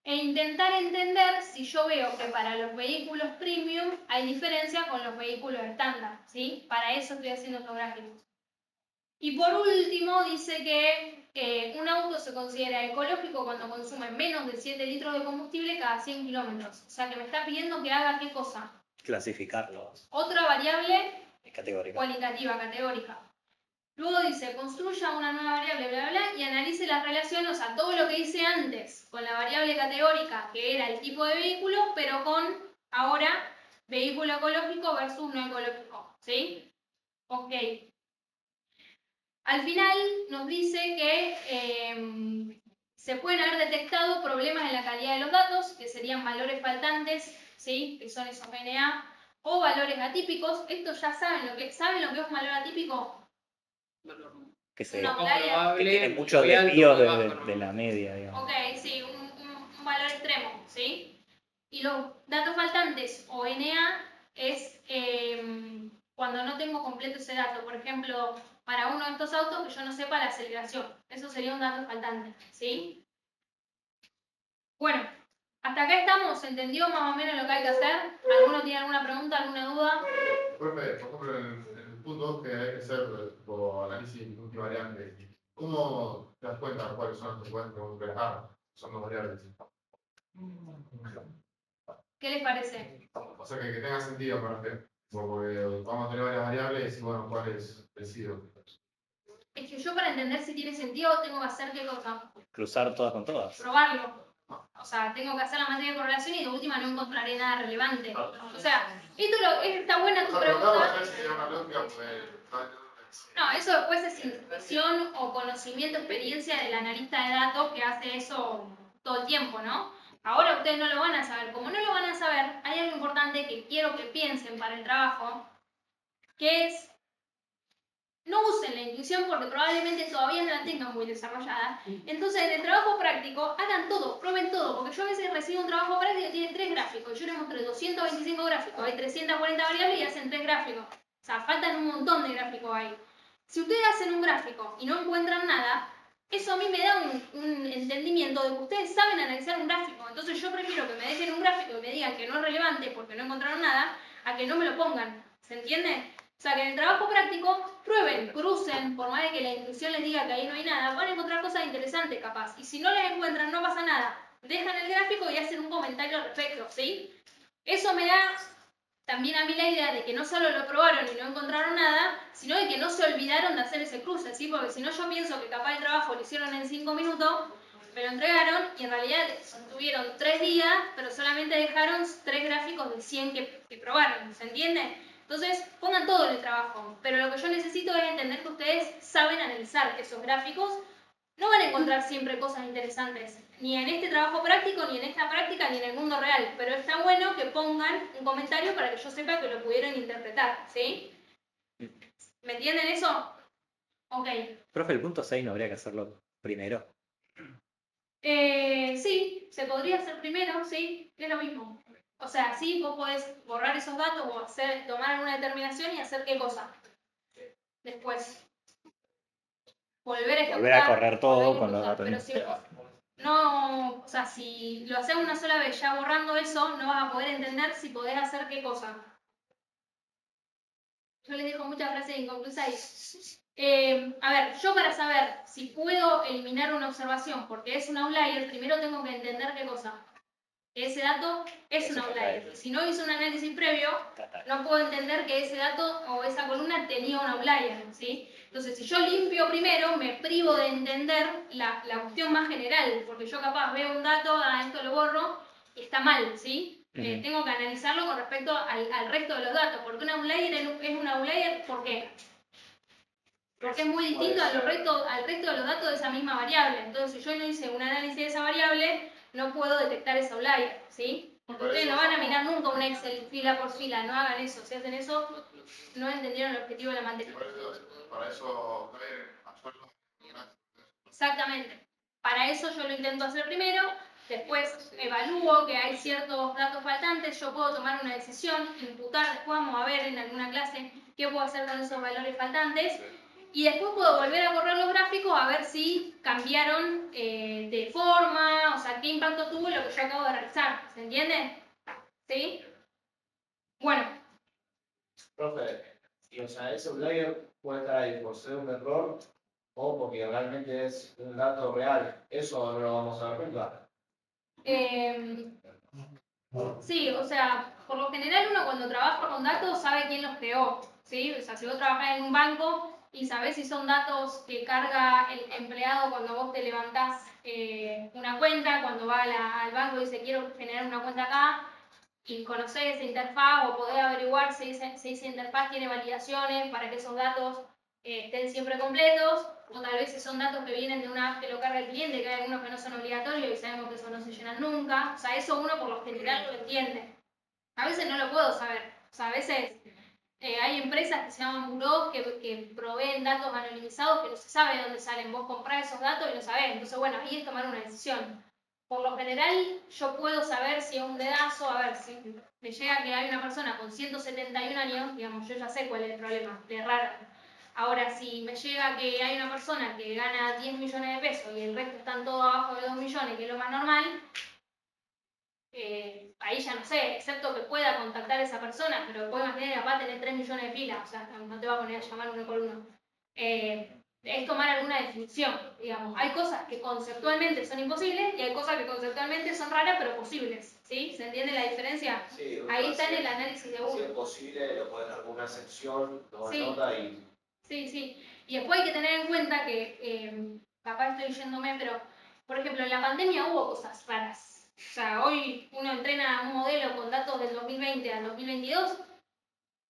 e intentar entender si yo veo que para los vehículos premium hay diferencia con los vehículos estándar, ¿sí? Para eso estoy haciendo estos gráficos. Y por último dice que un auto se considera ecológico cuando consume menos de 7 litros de combustible cada 100 kilómetros. O sea que me está pidiendo que haga ¿qué cosa? Clasificarlos. Otra variable Categórica. cualitativa, categórica. Luego dice, construya una nueva variable, bla, bla, bla, y analice las relaciones, o sea, todo lo que hice antes con la variable categórica, que era el tipo de vehículo, pero con, ahora, vehículo ecológico versus no ecológico, ¿sí? Ok. Al final nos dice que se pueden haber detectado problemas en la calidad de los datos, que serían valores faltantes, ¿sí? Que son esos NA, o valores atípicos. Esto ya saben lo que es un valor atípico. Que, se, Una Poco outlier. que tiene probable, muchos muy alto, desvíos muy bajo, ¿no? de la media, digamos. Ok, sí, un valor extremo, ¿sí? Y los datos faltantes o NA es cuando no tengo completo ese dato. Por ejemplo, para uno de estos autos que yo no sepa la aceleración. Eso sería un dato faltante, ¿sí? Bueno, hasta acá estamos. ¿Entendió más o menos lo que hay que hacer? ¿Alguno tiene alguna pregunta, alguna duda? Profe, por ejemplo, en el punto 2 que hay que hacer tipo análisis multivariable, ¿cómo te das cuenta cuáles son los encuentros con que las armas? Son dos variables. ¿Qué les parece? O sea, que tenga sentido, me refiero. Porque vamos a tener varias variables y bueno, ¿cuál es decido? Es que yo para entender si tiene sentido tengo que hacer qué cosa. Cruzar todas con todas. Probarlo. O sea, tengo que hacer la materia de correlación y de última no encontraré nada relevante. O sea, está buena tu pregunta. No, eso después es intuición o conocimiento, experiencia del analista de datos que hace eso todo el tiempo, ¿no? Ahora ustedes no lo van a saber. Como no lo van a saber, hay algo importante que quiero que piensen para el trabajo, que es no usen la intuición porque probablemente todavía no la tengan muy desarrollada. Entonces, en el trabajo práctico, hagan todo, prueben todo, porque yo a veces recibo un trabajo práctico que tiene 3 gráficos. Yo les mostré 225 gráficos, hay 340 variables y hacen 3 gráficos. O sea, faltan un montón de gráficos ahí. Si ustedes hacen un gráfico y no encuentran nada, eso a mí me da un entendimiento de que ustedes saben analizar un gráfico. Entonces yo prefiero que me dejen un gráfico y me digan que no es relevante porque no encontraron nada, a que no me lo pongan. ¿Se entiende? O sea, que en el trabajo práctico prueben, crucen, por más de que la intuición les diga que ahí no hay nada, van a encontrar cosas interesantes capaz. Y si no les encuentran, no pasa nada. Dejan el gráfico y hacen un comentario al respecto, ¿sí? Eso me da también a mí la idea de que no solo lo probaron y no encontraron nada, sino de que no se olvidaron de hacer ese cruce, ¿sí? Porque si no yo pienso que capaz el trabajo lo hicieron en 5 minutos, me lo entregaron y en realidad tuvieron 3 días, pero solamente dejaron 3 gráficos de 100 que probaron, ¿se entiende? Entonces, pongan todo en el trabajo, pero lo que yo necesito es entender que ustedes saben analizar esos gráficos. No van a encontrar siempre cosas interesantes, ni en este trabajo práctico, ni en esta práctica, ni en el mundo real, pero está bueno que pongan un comentario para que yo sepa que lo pudieron interpretar, ¿sí? ¿Me entienden eso? Ok. Profe, el punto 6 no habría que hacerlo primero. Sí, se podría hacer primero, sí, es lo mismo. O sea, sí, vos podés borrar esos datos o tomar alguna determinación y hacer qué cosa. Después. Volver a correr todo con los datos. Pero si no, o sea, si lo haces una sola vez ya borrando eso, no vas a poder entender si podés hacer qué cosa. Yo les dejo muchas frases inconclusas ahí. A ver, yo para saber si puedo eliminar una observación porque es un outlier, primero tengo que entender qué cosa. Ese dato es un outlier. Si no hice un análisis previo, no puedo entender que ese dato o esa columna tenía un outlier, ¿sí? Entonces, si yo limpio primero, me privo de entender la cuestión más general, porque yo capaz veo un dato, esto lo borro, y está mal, ¿sí? Tengo que analizarlo con respecto al resto de los datos, porque un outlier es un outlier, ¿por qué? Porque es muy distinto al resto de los datos de esa misma variable. Entonces, si yo no hice un análisis de esa variable, no puedo detectar ese outlier, ¿sí? Porque ustedes no van a mirar nunca un Excel fila por fila, no hagan eso. Si hacen eso, no entendieron el objetivo de la materia. Para eso, Exactamente. Para eso yo lo intento hacer primero, después evalúo que hay ciertos datos faltantes, yo puedo tomar una decisión, imputar, después vamos a ver en alguna clase qué puedo hacer con esos valores faltantes. Y después puedo volver a correr los gráficos a ver si cambiaron de forma, o sea, qué impacto tuvo lo que yo acabo de realizar. ¿Se entiende? ¿Sí? Bueno. Profe, y o sea, ese outlier puede estar ahí por ser un error o porque realmente es un dato real. Eso no lo vamos a ver nunca. Sí, o sea, por lo general uno cuando trabaja con datos sabe quién los creó, ¿sí? O sea, si vos trabajás en un banco, y sabés si son datos que carga el empleado cuando vos te levantás una cuenta, cuando va al banco y dice quiero generar una cuenta acá, y conocés esa interfaz o podés averiguar si esa interfaz tiene validaciones para que esos datos estén siempre completos, o tal vez si son datos que vienen de una app que lo carga el cliente, que hay algunos que no son obligatorios y sabemos que eso no se llenan nunca. O sea, eso uno por lo general lo entiende. A veces no lo puedo saber. O sea, a veces hay empresas que se llaman burós que proveen datos anonimizados que no se sabe de dónde salen. Vos comprás esos datos y no sabés. Entonces, bueno, ahí es tomar una decisión. Por lo general, yo puedo saber si es un dedazo, a ver, si me llega que hay una persona con 171 años, digamos, yo ya sé cuál es el problema, le erraron. Ahora, si me llega que hay una persona que gana 10 millones de pesos y el resto están todos abajo de 2 millones, que es lo más normal, ahí ya no sé, excepto que pueda contactar a esa persona, pero después imagínate capaz tener 3 millones de filas, o sea, no te va a poner a llamar uno por uno. Es tomar alguna definición, digamos. Hay cosas que conceptualmente son imposibles y hay cosas que conceptualmente son raras pero posibles, ¿sí? ¿Se entiende la diferencia? Sí, ahí está en el análisis de uno. Si es posible, lo pueden dar alguna sección, toma Sí. nota y... Sí. Y después hay que tener en cuenta que, capaz estoy yéndome, pero, por ejemplo, en la pandemia hubo cosas raras. O sea, hoy uno entrena un modelo con datos del 2020 al 2022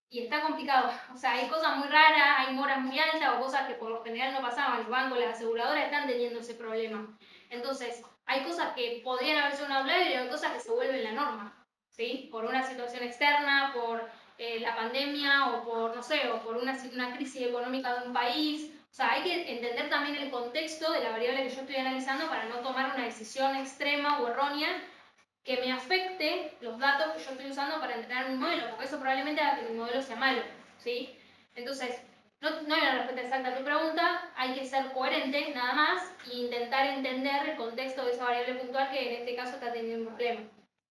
y está complicado. O sea, hay cosas muy raras, hay moras muy altas o cosas que por lo general no pasaban. Los bancos, las aseguradoras están teniendo ese problema. Entonces, hay cosas que podrían haber sido un outlier y hay cosas que se vuelven la norma, ¿sí? Por una situación externa, por la pandemia o por, no sé, o por una crisis económica de un país. O sea, hay que entender también el contexto de la variable que yo estoy analizando para no tomar una decisión extrema o errónea que me afecte los datos que yo estoy usando para entrenar mi modelo, porque eso probablemente haga que mi modelo sea malo, ¿sí? Entonces, no hay una respuesta exacta a tu pregunta, hay que ser coherente nada más e intentar entender el contexto de esa variable puntual que en este caso está teniendo un problema.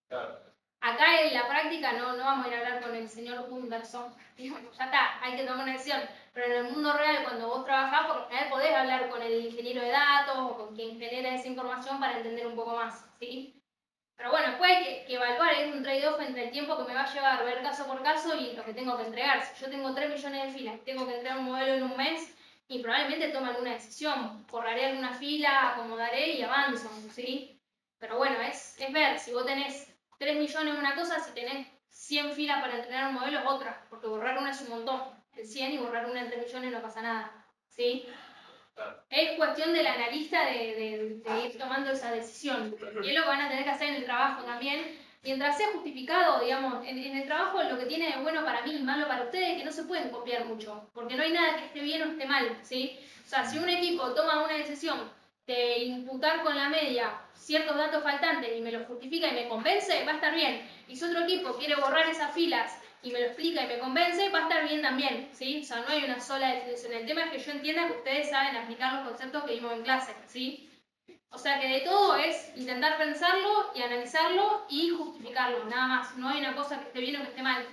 Claro. Acá en la práctica no vamos a ir a hablar con el señor Gunderson, ya está, hay que tomar una decisión, pero en el mundo real cuando vos trabajás, por lo general podés hablar con el ingeniero de datos o con quien genera esa información para entender un poco más, ¿sí? Pero bueno, después hay que evaluar, es un trade-off entre el tiempo que me va a llevar ver caso por caso y lo que tengo que entregar. Si yo tengo 3 millones de filas y tengo que entregar un modelo en un mes, y probablemente tome alguna decisión, correré alguna fila, acomodaré y avanzo, ¿sí? Pero bueno, es ver, si vos tenés 3 millones es una cosa, si tenés 100 filas para entrenar un modelo es otra, porque borrar una es un montón, de 100 y borrar una en 3 millones no pasa nada, ¿sí? Es cuestión del analista de ir tomando esa decisión. Y es lo que van a tener que hacer en el trabajo también. Mientras sea justificado, digamos, en el trabajo lo que tiene de bueno para mí y malo para ustedes es que no se pueden copiar mucho. Porque no hay nada que esté bien o esté mal, ¿sí? O sea, si un equipo toma una decisión de imputar con la media ciertos datos faltantes y me lo justifica y me convence, va a estar bien. Y si otro equipo quiere borrar esas filas y me lo explica y me convence, va a estar bien también, ¿sí? O sea, no hay una sola definición. El tema es que yo entienda que ustedes saben aplicar los conceptos que vimos en clase, ¿sí? O sea, que de todo es intentar pensarlo y analizarlo y justificarlo, nada más. No hay una cosa que esté bien o que esté mal.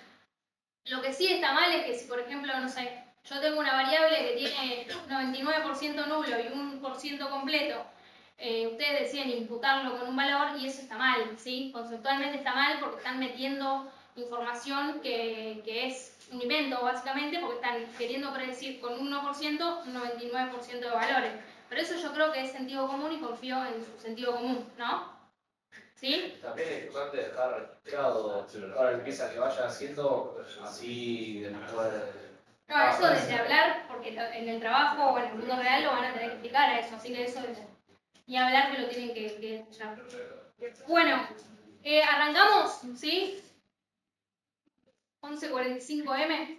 Lo que sí está mal es que si, por ejemplo, no sé, yo tengo una variable que tiene 99% nulo y 1% completo, ustedes deciden imputarlo con un valor y eso está mal, ¿sí? Conceptualmente está mal porque están metiendo información que es un invento, básicamente, porque están queriendo predecir con un 1% un 99% de valores. Pero eso yo creo que es sentido común y confío en su sentido común, ¿no? ¿Sí? También es importante dejar registrado para la limpieza que vaya haciendo, así después... No, eso desde hablar, porque en el trabajo o en el mundo real lo van a tener que explicar a eso, así que eso es... Y hablar que lo tienen que escuchar. Bueno, arrancamos, ¿sí? 11:45 M.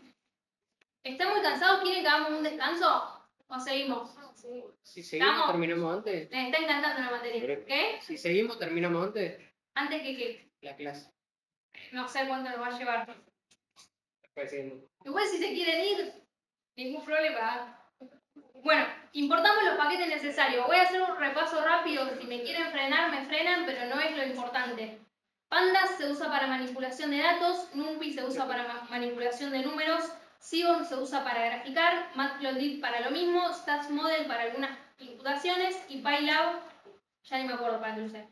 ¿Están muy cansados? ¿Quieren que hagamos un descanso? ¿O seguimos? Si seguimos, ¿Estamos? terminamos antes. Les está encantando la materia. ¿Qué? Si seguimos, terminamos antes. ¿Antes que qué? La clase. No sé cuánto nos va a llevar. Después seguimos. Igual si se quieren ir, ningún problema. Bueno, importamos los paquetes necesarios. Voy a hacer un repaso rápido. Si me quieren frenar, me frenan, pero no es lo importante. Pandas se usa para manipulación de datos, NumPy se usa para manipulación de números, Seaborn se usa para graficar, Matplotlib para lo mismo, StatsModel para algunas imputaciones y PyLab, ya ni me acuerdo para qué lo usé.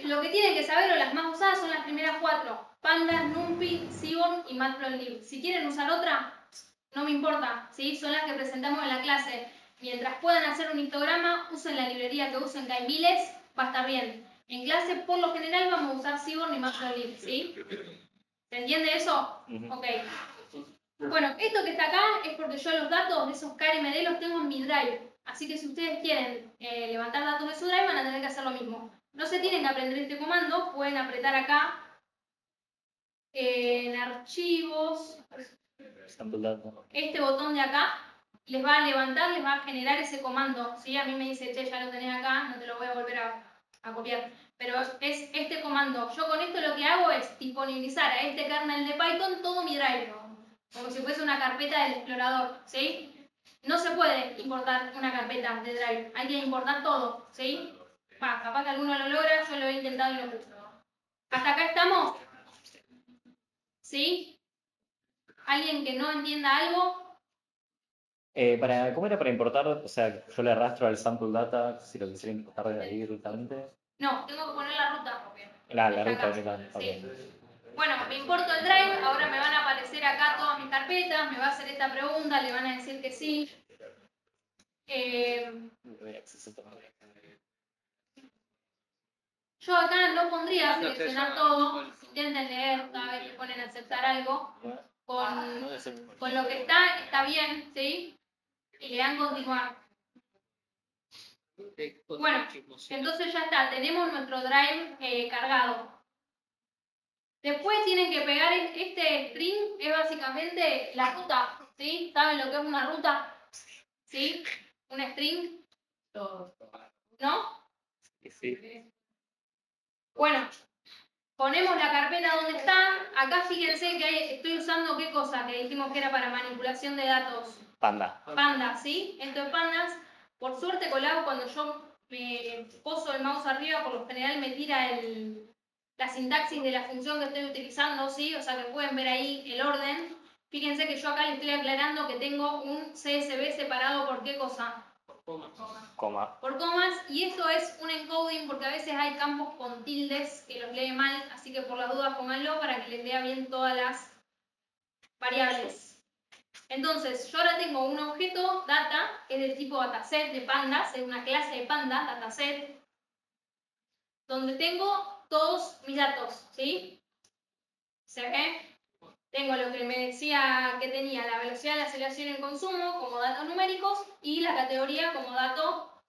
Lo que tienen que saber, o las más usadas, son las primeras 4. Pandas, NumPy, Seaborn y Matplotlib. Si quieren usar otra, no me importa, ¿sí? Son las que presentamos en la clase. Mientras puedan hacer un histograma, usen la librería que usen, que hay miles, va a estar bien. En clase, por lo general, vamos a usar Seaborn y Matplotlib, ¿sí? ¿Se entiende eso? Ok. Bueno, esto que está acá es porque yo los datos de esos KMD los tengo en mi drive. Así que si ustedes quieren levantar datos de su drive, van a tener que hacer lo mismo. No se tienen que aprender este comando, pueden apretar acá en archivos, este botón de acá, les va a levantar, les va a generar ese comando. ¿Sí? A mí me dice, che, ya lo tenés acá, no te lo voy a volver a copiar. Pero es este comando. Yo con esto lo que hago es disponibilizar a este kernel de Python todo mi drive, como si fuese una carpeta del explorador, ¿sí? No se puede importar una carpeta de drive, hay que importar todo, ¿sí? Capaz que alguno lo logra, yo lo he intentado y lo he. ¿Hasta acá estamos? ¿Sí? ¿Alguien que no entienda algo? ¿Cómo era para importar? O sea, yo le arrastro al sample data si lo quisiera importar de ahí directamente. No, tengo que poner la ruta. La ruta, sí. Bueno, me importo el drive, ahora me van a aparecer acá todas mis carpetas, me va a hacer esta pregunta, le van a decir que sí. Yo acá no pondría seleccionar todo, intenten leer cada vez que ponen a aceptar algo. Con lo que está bien, ¿sí? Y le dan continuar. Bueno, entonces ya está, tenemos nuestro drive cargado. Después tienen que pegar este string, es básicamente la ruta, ¿sí? ¿Saben lo que es una ruta? ¿Sí? ¿Un string? ¿No? Sí. Bueno, ponemos la carpeta donde está. Acá fíjense que estoy usando qué cosa que dijimos que era para manipulación de datos. Panda. Panda, ¿sí? Esto es pandas. Por suerte, colado, cuando yo me poso el mouse arriba, por lo general me tira la sintaxis de la función que estoy utilizando, ¿sí? O sea que pueden ver ahí el orden. Fíjense que yo acá le estoy aclarando que tengo un CSV separado por qué cosa. Por comas, y esto es un encoding porque a veces hay campos con tildes que los lee mal, así que por las dudas pónganlo para que les lea bien todas las variables. Entonces, yo ahora tengo un objeto data, que es del tipo dataset de pandas, es una clase de panda, dataset, donde tengo todos mis datos, ¿sí? ¿Se ve? Tengo lo que me decía que tenía la velocidad de la aceleración en consumo como datos numéricos y la categoría como dato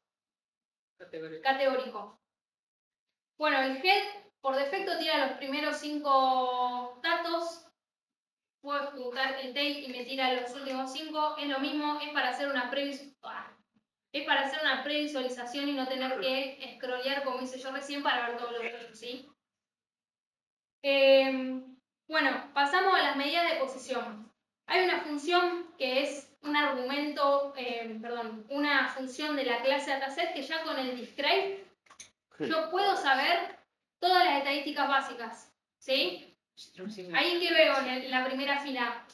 categórico. Bueno, el head por defecto tira los primeros 5 datos. Puedo ejecutar el tail y me tira los últimos 5. Es lo mismo, es para hacer una previsualización y no tener que scrollear como hice yo recién para ver todos los datos, ¿sí? Bueno, pasamos a las medidas de posición. Hay una función que es un argumento, una función de la clase dataset que ya con el describe yo puedo saber todas las estadísticas básicas, ¿sí? Ahí que veo en la primera fila.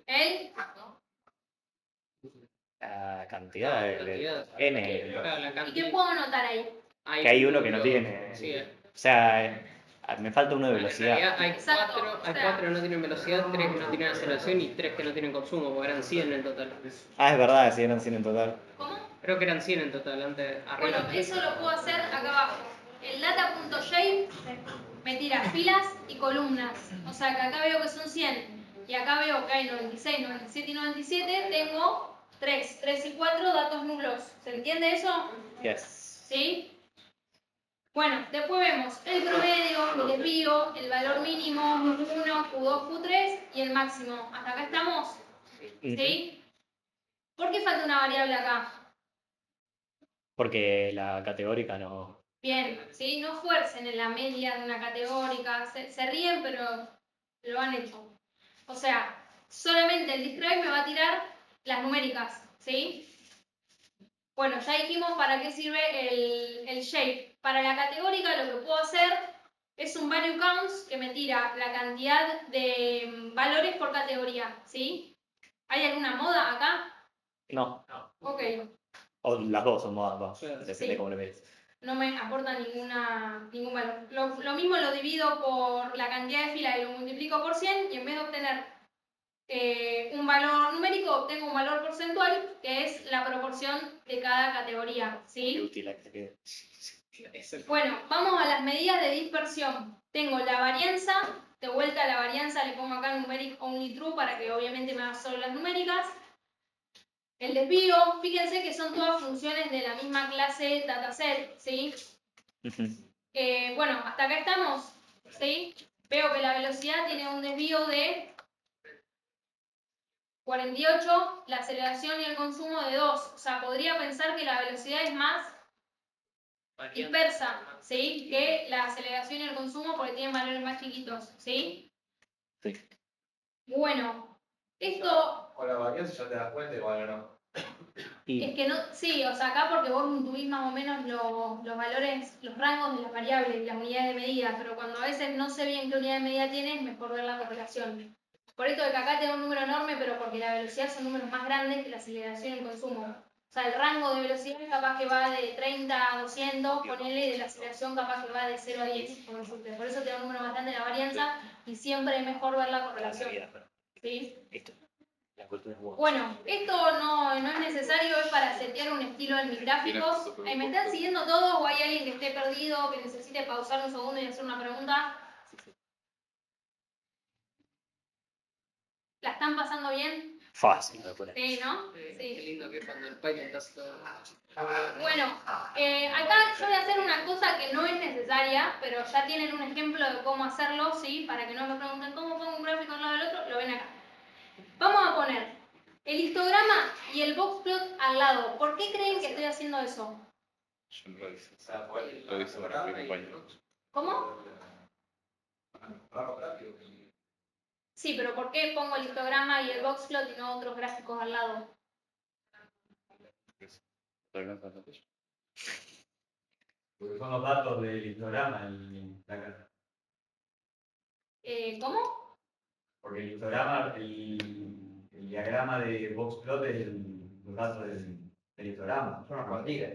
¿El? La cantidad de N. ¿Y qué puedo notar ahí? Que hay uno que no tiene. O sea, me falta uno de velocidad. Hay cuatro que no tienen velocidad, 3 que no tienen aceleración y 3 que no tienen consumo, porque eran 100 en total. Ah, es verdad, sí, eran 100 en total. ¿Cómo? Creo que eran 100 en total, antes arriba. Bueno, eso lo puedo hacer acá abajo. El data.shape me tira filas y columnas. O sea que acá veo que son 100. Y acá veo que hay 96, 97 y 97. Tengo 3 y 4 datos nulos. ¿Se entiende eso? Yes. ¿Sí? Bueno, después vemos el promedio, el desvío, el valor mínimo, Q1, Q2, Q3 y el máximo. ¿Hasta acá estamos? ¿Sí? ¿Por qué falta una variable acá? Porque la categórica no. Bien, ¿sí? No fuercen en la media de una categórica. Se ríen, pero lo han hecho. O sea, solamente el describe me va a tirar las numéricas, ¿sí? Bueno, ya dijimos para qué sirve el shape. Para la categórica lo que puedo hacer es un value counts que me tira la cantidad de valores por categoría, ¿sí? ¿Hay alguna moda acá? No. Ok. O las dos son modas, depende Sí. de cómo le ves. no me aporta ningún valor. Lo mismo lo divido por la cantidad de filas y lo multiplico por 100 y en vez de obtener un valor numérico, obtengo un valor porcentual que es la proporción de cada categoría, ¿sí? Bueno, vamos a las medidas de dispersión. Tengo la varianza, de vuelta a la varianza le pongo acá numeric only true para que obviamente me haga solo las numéricas. El desvío, fíjense que son todas funciones de la misma clase dataset, ¿sí? Bueno, hasta acá estamos, ¿sí? Veo que la velocidad tiene un desvío de 48, la aceleración y el consumo de 2. O sea, podría pensar que la velocidad es más dispersa, ¿sí? Que la aceleración y el consumo porque tienen valores más chiquitos, ¿sí? Sí. Bueno, esto... Con la varianza ya te das cuenta igual, ¿no? Es que no, sí, o sea, acá porque vos intuís más o menos los valores, los rangos de las variables y las unidades de medida, pero cuando a veces no sé bien qué unidad de medida tiene, es mejor ver la correlación. Por esto de que acá tengo un número enorme, pero porque la velocidad son números más grandes que la aceleración y el consumo. O sea, el rango de velocidad capaz que va de 30 a 200, ponele, y de la aceleración capaz que va de 0 a 10. Por eso tengo un número más grande de la varianza y siempre es mejor ver la correlación. ¿Sí? Bueno, esto no es necesario, es para setear un estilo en mis gráficos. ¿Me están siguiendo todos o hay alguien que esté perdido, que necesite pausar un segundo y hacer una pregunta? ¿La están pasando bien? Fácil. Sí, ¿no? Qué Sí. lindo que cuando el Python está todo... Bueno, acá yo voy a hacer una cosa que no es necesaria, pero ya tienen un ejemplo de cómo hacerlo, ¿sí? Para que no me pregunten cómo pongo un gráfico al lado del otro, lo ven acá. Vamos a poner el histograma y el boxplot al lado. ¿Por qué creen que estoy haciendo eso? Yo no lo hice. Lo hice para mi compañero. ¿Cómo? Sí, pero ¿por qué pongo el histograma y el boxplot y no otros gráficos al lado? Porque son los datos del histograma en la carta. ¿Cómo? Porque el histograma, el diagrama de boxplot es los datos del histograma. Son las cuantitas.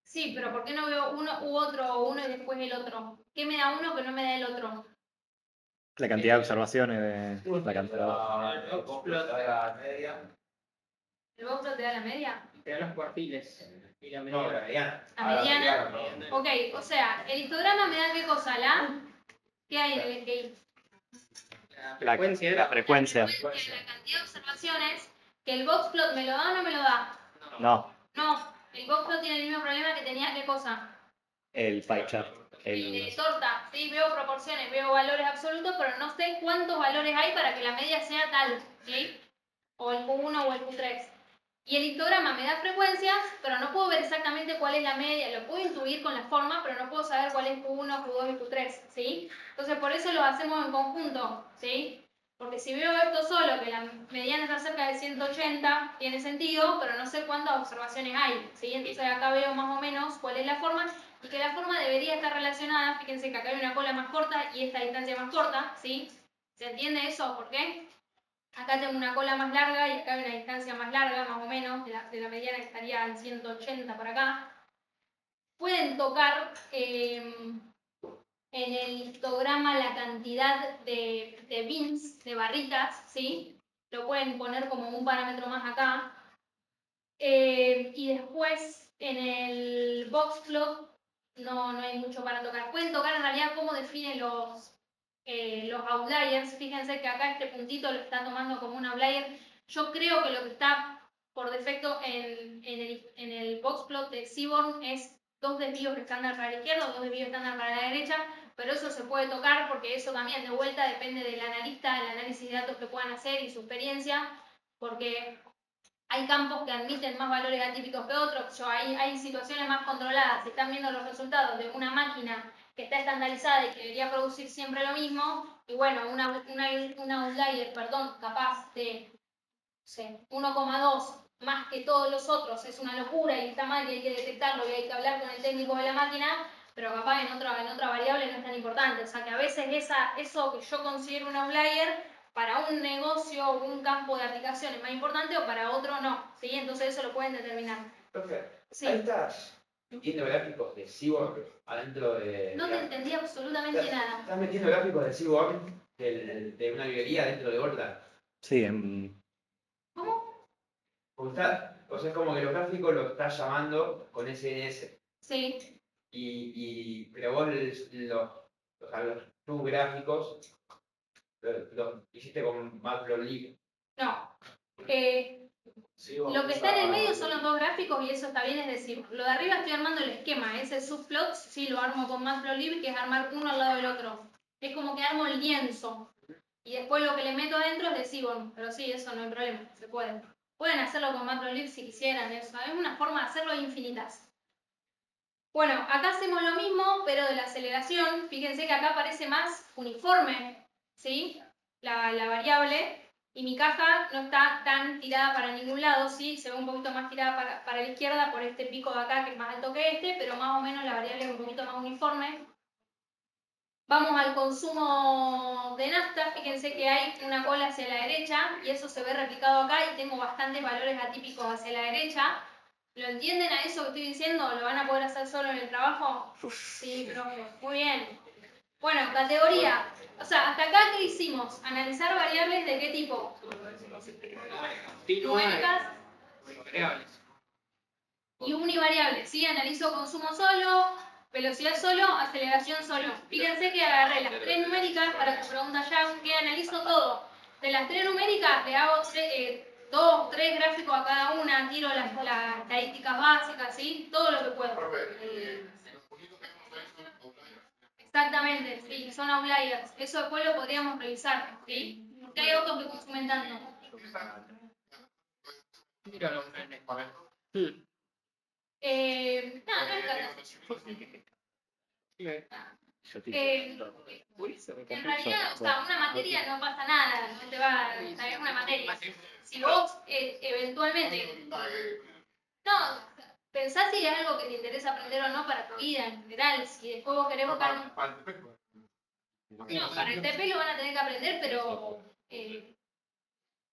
Sí, pero ¿por qué no veo uno u otro o uno y después el otro? ¿Qué me da uno que no me da el otro? La cantidad de observaciones de la cantidad. El boxplot te da la media. ¿El boxplot te da la media? Te da los cuartiles y la No, medida. la mediana. La mediana. No. Ok, o sea, el histograma me da qué cosa, ¿qué hay en el scale? La frecuencia La frecuencia. La cantidad de observaciones, que el boxplot me lo da o no me lo da. No, No, el boxplot tiene el mismo problema que tenía qué cosa. el pie chart. El de torta, ¿sí? Veo proporciones, veo valores absolutos, pero no sé cuántos valores hay para que la media sea tal, ¿sí? O el Q1 o el Q3. Y el histograma me da frecuencias, pero no puedo ver exactamente cuál es la media. Lo puedo intuir con la forma, pero no puedo saber cuál es Q1, Q2 y Q3, ¿sí? Entonces por eso lo hacemos en conjunto, ¿sí? Porque si veo esto solo, que la mediana está cerca de 180, tiene sentido, pero no sé cuántas observaciones hay, ¿sí? Entonces acá veo más o menos cuál es la forma, y que la forma debería estar relacionada, fíjense que acá hay una cola más corta y esta distancia más corta, ¿sí? ¿Se entiende eso? ¿Por qué? Acá tengo una cola más larga y acá hay una distancia más larga, más o menos, de la mediana que estaría en 180 por acá. Pueden tocar en el histograma la cantidad de bins, de barritas, ¿sí? Lo pueden poner como un parámetro más acá. Y después en el boxplot no hay mucho para tocar. Pueden tocar en realidad cómo definen los outliers. Fíjense que acá este puntito lo está tomando como un outlier. Yo creo que lo que está por defecto en el boxplot de Seaborn es 2 desvíos estándar para la izquierda o 2 desvíos estándar para la derecha, pero eso se puede tocar porque eso también de vuelta depende del analista, el análisis de datos que puedan hacer y su experiencia, porque hay campos que admiten más valores atípicos que otros. Hay situaciones más controladas. Si están viendo los resultados de una máquina que está estandarizada y que debería producir siempre lo mismo, y bueno, una outlier, capaz de 1,2 más que todos los otros, es una locura y está mal y hay que detectarlo y hay que hablar con el técnico de la máquina, pero capaz en otra variable no es tan importante. O sea que a veces eso que yo considero un outlier, para un negocio o un campo de aplicación es más importante o para otro no, ¿sí? Entonces eso lo pueden determinar. Profe, Sí. a estas metiendo gráficos de Seaborn adentro de... No te entendí absolutamente nada. ¿Estás metiendo gráficos de Seaborn de una librería dentro de Horta? Sí, ¿Cómo? O sea, es como que los gráficos los estás llamando con SNS. Sí. Pero vos los tus gráficos los hiciste con Matplotlib. No. Lo que está en el medio son los dos gráficos y eso está bien, es decir, lo de arriba estoy armando el esquema, ese subplot sí lo armo con Matplotlib, que es armar uno al lado del otro. Es como que armo el lienzo y después lo que le meto adentro es de Seaborn, pero sí, eso no hay problema, se puede. Pueden hacerlo con Matplotlib si quisieran, eso es una forma de hacerlo infinitas. Bueno, acá hacemos lo mismo, pero de la aceleración, fíjense que acá parece más uniforme, ¿sí? La variable. Y mi caja no está tan tirada para ningún lado, sí, se ve un poquito más tirada para la izquierda por este pico de acá que es más alto que este, pero más o menos la variable es un poquito más uniforme. Vamos al consumo de nafta, fíjense que hay una cola hacia la derecha y eso se ve replicado acá y tengo bastantes valores atípicos hacia la derecha. ¿Lo entienden a eso que estoy diciendo? ¿Lo van a poder hacer solo en el trabajo? Sí, profe, muy bien. Bueno, categoría. O sea, hasta acá, ¿qué hicimos? Analizar variables de qué tipo. Numéricas y univariables, ¿sí? Analizo consumo solo, velocidad solo, aceleración solo. Fíjense que agarré las tres numéricas para que pregunta ya, que analizo todo. De las tres numéricas le hago 2, 3 gráficos a cada una, tiro las estadísticas básicas, ¿sí? Todo lo que puedo. Exactamente, sí, son outliers. Eso después lo podríamos revisar, ¿sí? Porque hay otros que consumen tanto. Míralo. No, no es en realidad, o sea, una materia no pasa nada, no te va a saber una materia. Si vos eventualmente... No, pensás si es algo que te interesa aprender o no para tu vida en general, si después vos querés buscar... No, para el TP lo van a tener que aprender, pero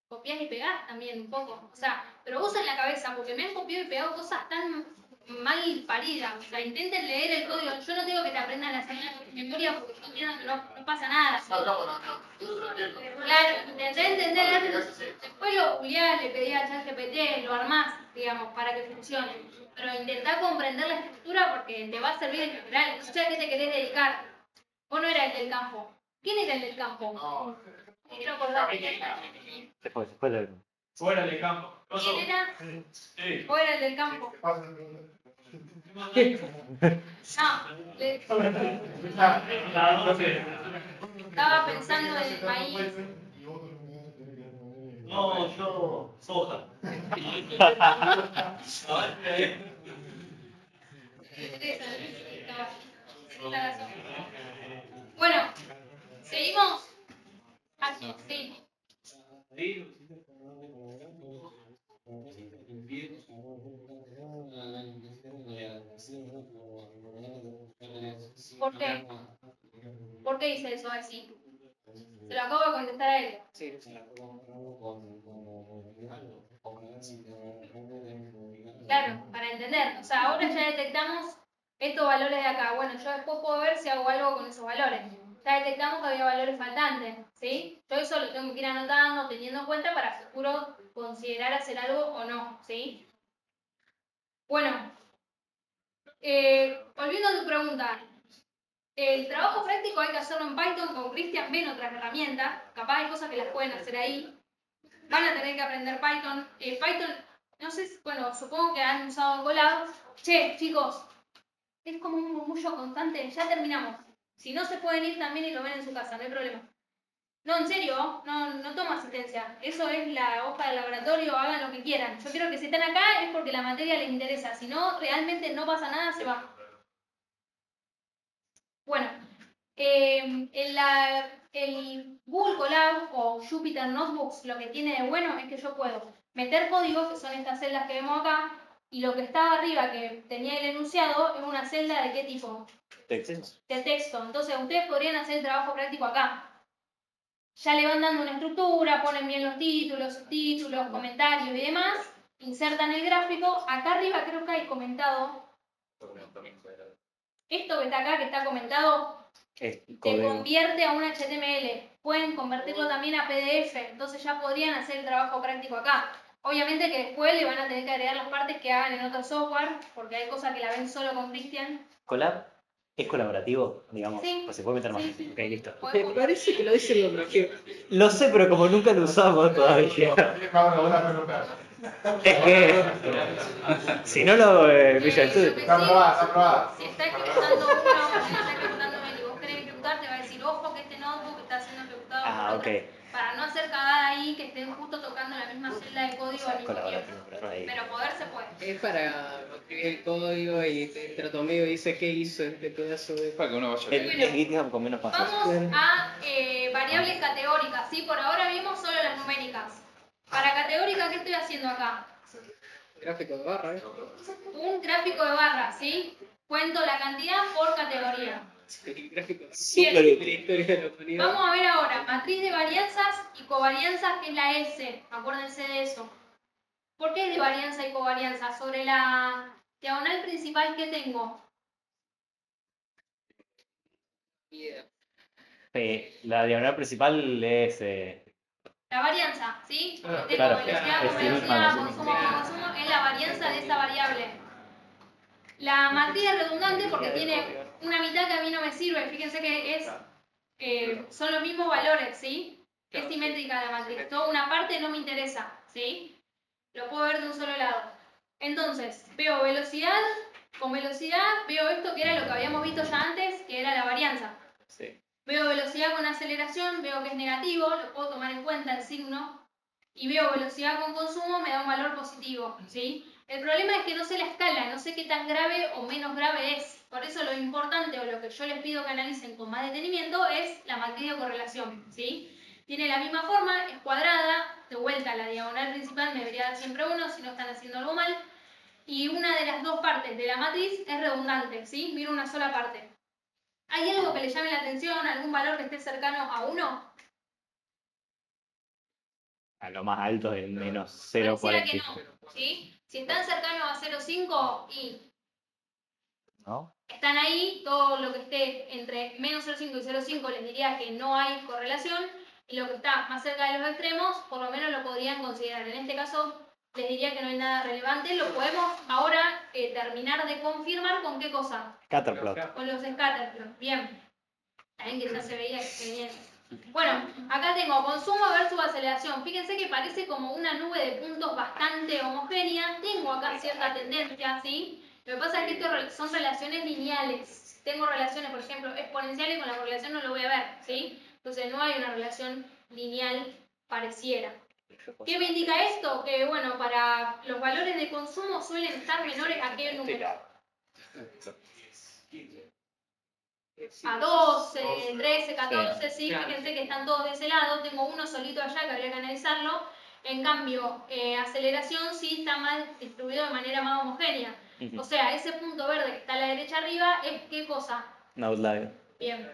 copiás y pegás también un poco. O sea, pero usen la cabeza, porque me han copiado y pegado cosas tan mal paridas. O sea, intenten leer el código. Yo no digo que te aprendan a hacer memoria porque no pasa nada. Claro, intenté entender. Después lo googleás, le pedí a ChatGPT, lo armás, digamos, para que funcione. Pero intentá comprender la estructura porque te va a servir en general. No sé a qué te querés dedicar. Vos no eras el del campo. ¿Quién era el del campo? No quiero acordarme. Después Fuera del campo. ¿Quién era? Sí. ¿O era el del campo? No, estaba pensando en el maíz. No, yo, soja. Bueno, seguimos. Aquí, sí. ¿Por qué? ¿Por qué dice eso así? Se lo acabo de contestar a él. Sí. Claro, para entender. O sea, ahora ya detectamos estos valores de acá. Bueno, yo después puedo ver si hago algo con esos valores. Ya detectamos que había valores faltantes, ¿sí? Yo eso lo tengo que ir anotando, teniendo en cuenta para futuro considerar hacer algo o no, ¿sí? Bueno, volviendo a tu pregunta. El trabajo práctico hay que hacerlo en Python, con Christian ven otras herramientas, capaz hay cosas que las pueden hacer ahí. Van a tener que aprender Python. Python, no sé, bueno, supongo que han usado Colab. Che, chicos, es como un murmullo constante, ya terminamos. Si no se pueden ir también y lo ven en su casa, no hay problema. No, en serio, no tomo asistencia. Eso es la hoja del laboratorio, hagan lo que quieran. Yo quiero que si están acá es porque la materia les interesa. Si no, realmente no pasa nada, se va. Bueno, el Google Colab o Jupyter Notebooks lo que tiene de bueno es que yo puedo meter códigos, que son estas celdas que vemos acá, y lo que estaba arriba, que tenía el enunciado, es una celda de qué tipo? texto. De texto. Entonces, ustedes podrían hacer el trabajo práctico acá. Ya le van dando una estructura, ponen bien los títulos, subtítulos, comentarios y demás, insertan el gráfico. Acá arriba creo que hay comentado Esto que está acá, que está comentado, Es se código. convierte a un HTML. Pueden convertirlo también a PDF, entonces ya podrían hacer el trabajo práctico acá. Obviamente que después le van a tener que agregar las partes que hagan en otro software, porque hay cosas que la ven solo con Cristian. Colab es colaborativo, digamos. Sí, Pues se puede meter más. sí, sí. Ok, listo. Podés Me parece que lo dice el otro. Lo sé, pero como nunca lo usamos todavía. Vamos a una pregunta. Es que si no lo Visual Lo Studio. que Está sí, aprobada, está aprobada. si está ejecutando uno, si está ejecutando él y vos querés ejecutar, te va a decir, ojo que este notebook está siendo ejecutado por Ah, otra. ok. Para no hacer cagada ahí, que estén justo tocando la misma celda de código al mismo tiempo. Colaborativo, pero no ahí. Pero poder se puede. Es para escribir el código y Tratomeo dice qué hizo este pedazo de... Para que uno vaya Es, bien. es GitHub con menos pasos. Vamos a variables categóricas, ¿sí? Por ahora vimos solo las numéricas. Para categórica, ¿qué estoy haciendo acá? Gráfico de barra, Un gráfico de barras, ¿sí? Cuento la cantidad por categoría. El gráfico Súper de la útil. historia de la humanidad. Vamos a ver ahora, matriz de varianzas y covarianzas, que es la S. Acuérdense de eso. ¿Por qué es de varianza y covarianza? Sobre la diagonal principal que tengo. La diagonal principal es. La varianza, ¿sí? Tengo Claro, velocidad es con sí misma, velocidad, sí consumo con consumo, es la varianza de esa variable. La matriz es redundante porque tiene una mitad que a mí no me sirve. Fíjense que son los mismos valores, ¿sí? Es simétrica la matriz. Toda una parte no me interesa, ¿sí? Lo puedo ver de un solo lado. Entonces, veo velocidad, con velocidad veo esto que era lo que habíamos visto ya antes, que era la varianza. Sí. Veo velocidad con aceleración, veo que es negativo, lo puedo tomar en cuenta el signo. Y veo velocidad con consumo, me da un valor positivo, ¿sí? El problema es que no sé la escala, no sé qué tan grave o menos grave es. Por eso lo importante o lo que yo les pido que analicen con más detenimiento es la matriz de correlación, ¿sí? Tiene la misma forma, es cuadrada, de vuelta la diagonal principal me debería dar siempre 1 si no están haciendo algo mal. Y una de las dos partes de la matriz es redundante, ¿sí? Miro una sola parte. ¿Hay algo que le llame la atención, algún valor que esté cercano a 1? A lo más alto es menos Pareciera 0,40. que no, ¿sí? Si están cercanos a 0,5 y ¿No? están ahí, todo lo que esté entre menos 0,5 y 0,5 les diría que no hay correlación, y lo que está más cerca de los extremos, por lo menos lo podrían considerar. En este caso, les diría que no hay nada relevante. Lo podemos ahora terminar de confirmar con qué cosa. Scatterplot. Con los scatterplots. Bien. También que ya se veía que bien. Bueno, acá tengo consumo versus aceleración. Fíjense que parece como una nube de puntos bastante homogénea. Tengo acá cierta tendencia, ¿sí? Lo que pasa es que esto son relaciones lineales. Si tengo relaciones, por ejemplo, exponenciales, con la correlación no lo voy a ver, ¿sí? Entonces no hay una relación lineal pareciera. ¿Qué me indica esto? Que, bueno, para los valores de consumo suelen estar menores a aquel número. A 12, 13, 14, sí, fíjense que están todos de ese lado. Tengo uno solito allá que habría que analizarlo. En cambio, aceleración sí está más distribuido de manera más homogénea. O sea, ese punto verde que está a la derecha arriba es ¿qué cosa? Un outlier. Bien.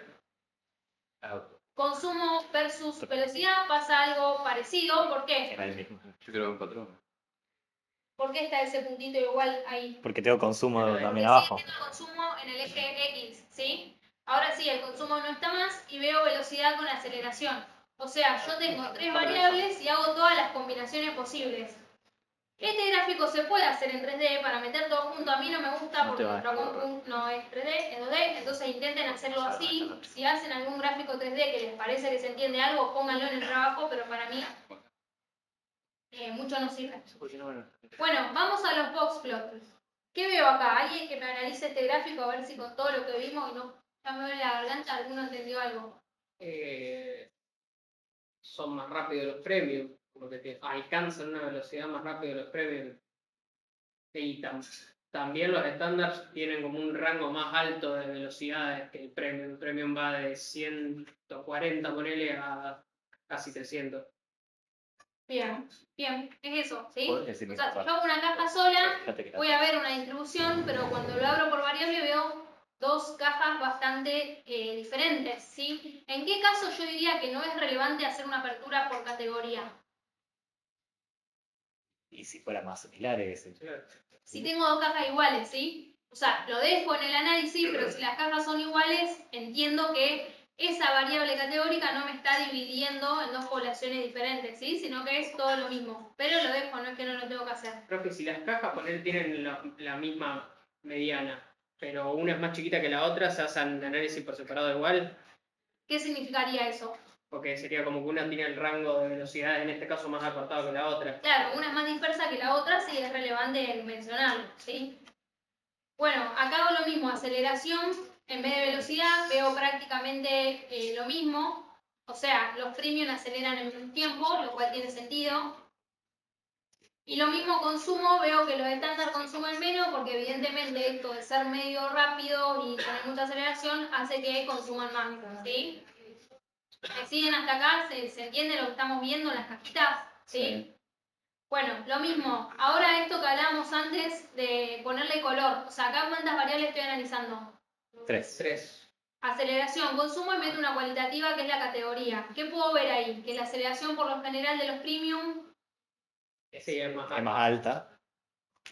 Consumo versus velocidad pasa algo parecido. ¿Por qué? Era el mismo. Yo quiero ver un patrón. ¿Por qué está ese puntito igual ahí? Porque tengo consumo Porque también sigue abajo. teniendo consumo en el eje X, ¿sí? Ahora sí, el consumo no está más y veo velocidad con aceleración. O sea, yo tengo tres variables y hago todas las combinaciones posibles. Este gráfico se puede hacer en 3D para meter todo junto. A mí no me gusta porque nuestro compu no es 3D, es 2D. Entonces intenten hacerlo así. Si hacen algún gráfico 3D que les parece que se entiende algo, pónganlo en el trabajo, pero para mí mucho no sirve. Bueno, vamos a los box plots. ¿Qué veo acá? Alguien que me analice este gráfico a ver si con todo lo que vimos y no ya me duele la garganta, alguno entendió algo. Son más rápidos los premium, porque te alcanzan una velocidad más rápida los premium. Y también los estándares tienen como un rango más alto de velocidades que el premium. El premium va de 140, ponele, a casi 300. Bien, bien, es eso, ¿sí? ¿Puedes O decirme sea, esa si yo hago una caja sola, Fíjate que voy a ver una distribución, pero cuando lo abro por variable veo dos cajas bastante diferentes, ¿sí? ¿En qué caso yo diría que no es relevante hacer una apertura por categoría? Y si fuera más similares. Si tengo dos cajas iguales, ¿sí? O O sea, lo dejo en el análisis, pero si las cajas son iguales, entiendo que esa variable categórica no me está dividiendo en dos poblaciones diferentes, ¿sí? Sino que es todo lo mismo. Pero lo dejo, no es que no lo tengo que hacer. Profe, si las cajas poner tienen la misma mediana, pero una es más chiquita que la otra, se hacen análisis por separado igual, ¿Qué significaría eso? porque sería como que una tiene el rango de velocidad, en este caso más acortado que la otra. Claro, una es más dispersa que la otra, sí es relevante mencionarlo, ¿sí? Bueno, acá hago lo mismo, aceleración, en vez de velocidad, veo prácticamente lo mismo. O sea, los premium aceleran en menos tiempo, lo cual tiene sentido. Y lo mismo consumo, veo que los estándar consumen menos, porque evidentemente esto de ser medio rápido y tener mucha aceleración hace que consuman más, ¿sí? ¿Me siguen hasta acá? ¿Se entiende lo que estamos viendo en las cajitas? ¿Sí? Bueno, lo mismo. Ahora esto que hablábamos antes de ponerle color. O sea, acá cuántas variables estoy analizando. 3. Aceleración, consumo y meto una cualitativa que es la categoría. ¿Qué puedo ver ahí? Que la aceleración por lo general de los premium Sí, es más Es más alta.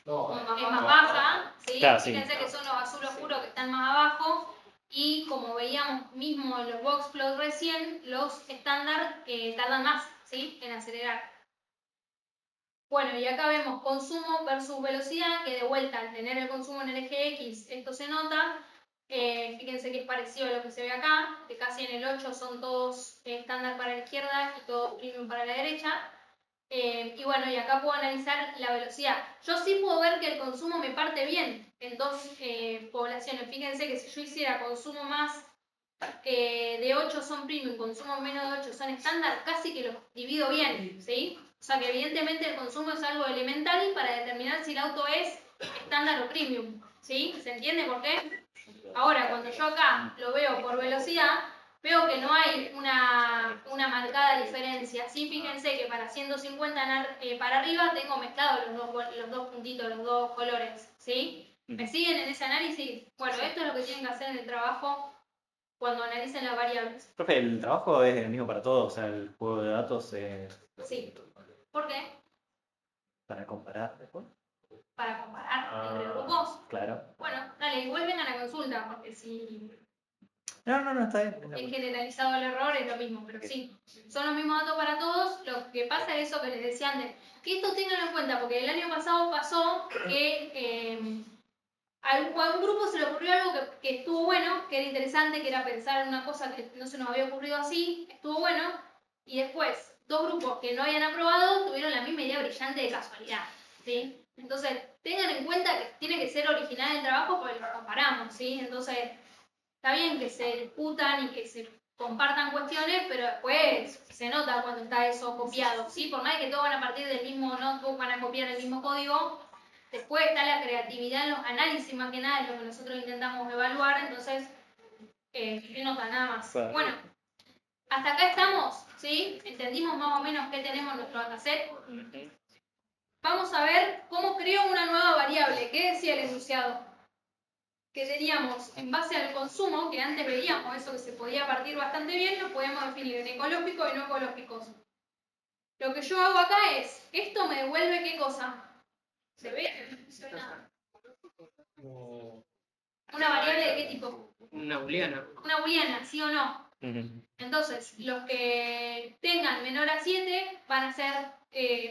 No, es más baja, ¿sí? Claro, sí. Fíjense que son los azul oscuro que están más abajo. Y como veíamos mismo en los boxplot recién, los estándar tardan más, ¿sí? En acelerar. Bueno, y acá vemos consumo versus velocidad, que de vuelta al tener el consumo en el eje X, esto se nota. Fíjense que es parecido a lo que se ve acá, que casi en el 8 son todos estándar para la izquierda y todos premium para la derecha. Y bueno, y acá puedo analizar la velocidad. Yo sí puedo ver que el consumo me parte bien en dos poblaciones. Fíjense que si yo hiciera consumo más de 8 son premium, consumo menos de 8 son estándar, casi que los divido bien, ¿sí? O sea que evidentemente el consumo es algo elemental para determinar si el auto es estándar o premium, ¿sí? ¿Se entiende por qué? Ahora, cuando yo acá lo veo por velocidad, veo que no hay una marcada diferencia, ¿sí? Fíjense que para 150 para arriba tengo mezclados los dos puntitos, los dos colores, ¿sí? ¿Me siguen en ese análisis? Bueno, esto es lo que tienen que hacer en el trabajo cuando analicen las variables. Profe, el trabajo es el mismo para todos, o sea, el juego de datos es Sí. ¿Por qué? para comparar después. Para comparar entre grupos. Claro. Bueno, dale, igual vengan a consulta, porque si No, está bien. es generalizado el error es lo mismo, pero sí. Son los mismos datos para todos, lo que pasa es eso que les decía antes. Que esto tenganlo en cuenta, porque el año pasado pasó que a un grupo se le ocurrió algo que estuvo bueno, que era interesante, que era pensar en una cosa que no se nos había ocurrido así, estuvo bueno, y después dos grupos que no habían aprobado tuvieron la misma idea brillante de casualidad, ¿sí? Entonces, tengan en cuenta que tiene que ser original el trabajo porque lo comparamos, ¿sí? Entonces, está bien que se discutan y que se compartan cuestiones, pero después se nota cuando está eso copiado, ¿sí? Por más que todos van a partir del mismo notebook, van a copiar el mismo código, después está la creatividad en los análisis, más que nada, es lo que nosotros intentamos evaluar, entonces, se nota nada más. Claro. Bueno, hasta acá estamos, ¿sí? Entendimos más o menos qué tenemos en nuestro dataset. Vamos a ver cómo creo una nueva variable. ¿Qué decía el enunciado? Que teníamos, en base al consumo, que antes veíamos eso que se podía partir bastante bien, lo podemos definir en ecológico y no ecológicos. Lo que yo hago acá es, esto me devuelve ¿qué cosa? ¿Se ve? No se ve nada. ¿Una variable de qué tipo? Una booleana. Una booleana, ¿sí o no? Entonces, los que tengan menor a 7 van a ser,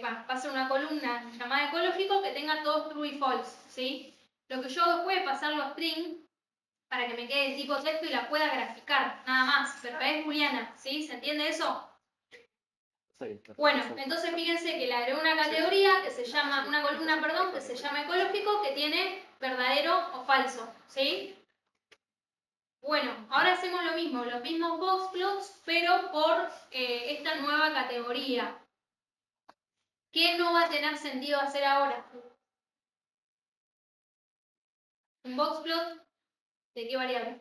va a ser una columna llamada ecológico que tenga todos true y false, ¿sí? Lo que yo hago después es pasarlo a string para que me quede de tipo texto y la pueda graficar, nada más, pero es booleana, ¿sí? ¿Se entiende eso? Bueno, entonces fíjense que le agregué una categoría que se llama, una columna, perdón, que se llama ecológico, que tiene verdadero o falso, ¿sí? Bueno, ahora hacemos lo mismo, los mismos boxplots, pero por esta nueva categoría. ¿Qué no va a tener sentido hacer ahora? ¿Un boxplot de qué variable?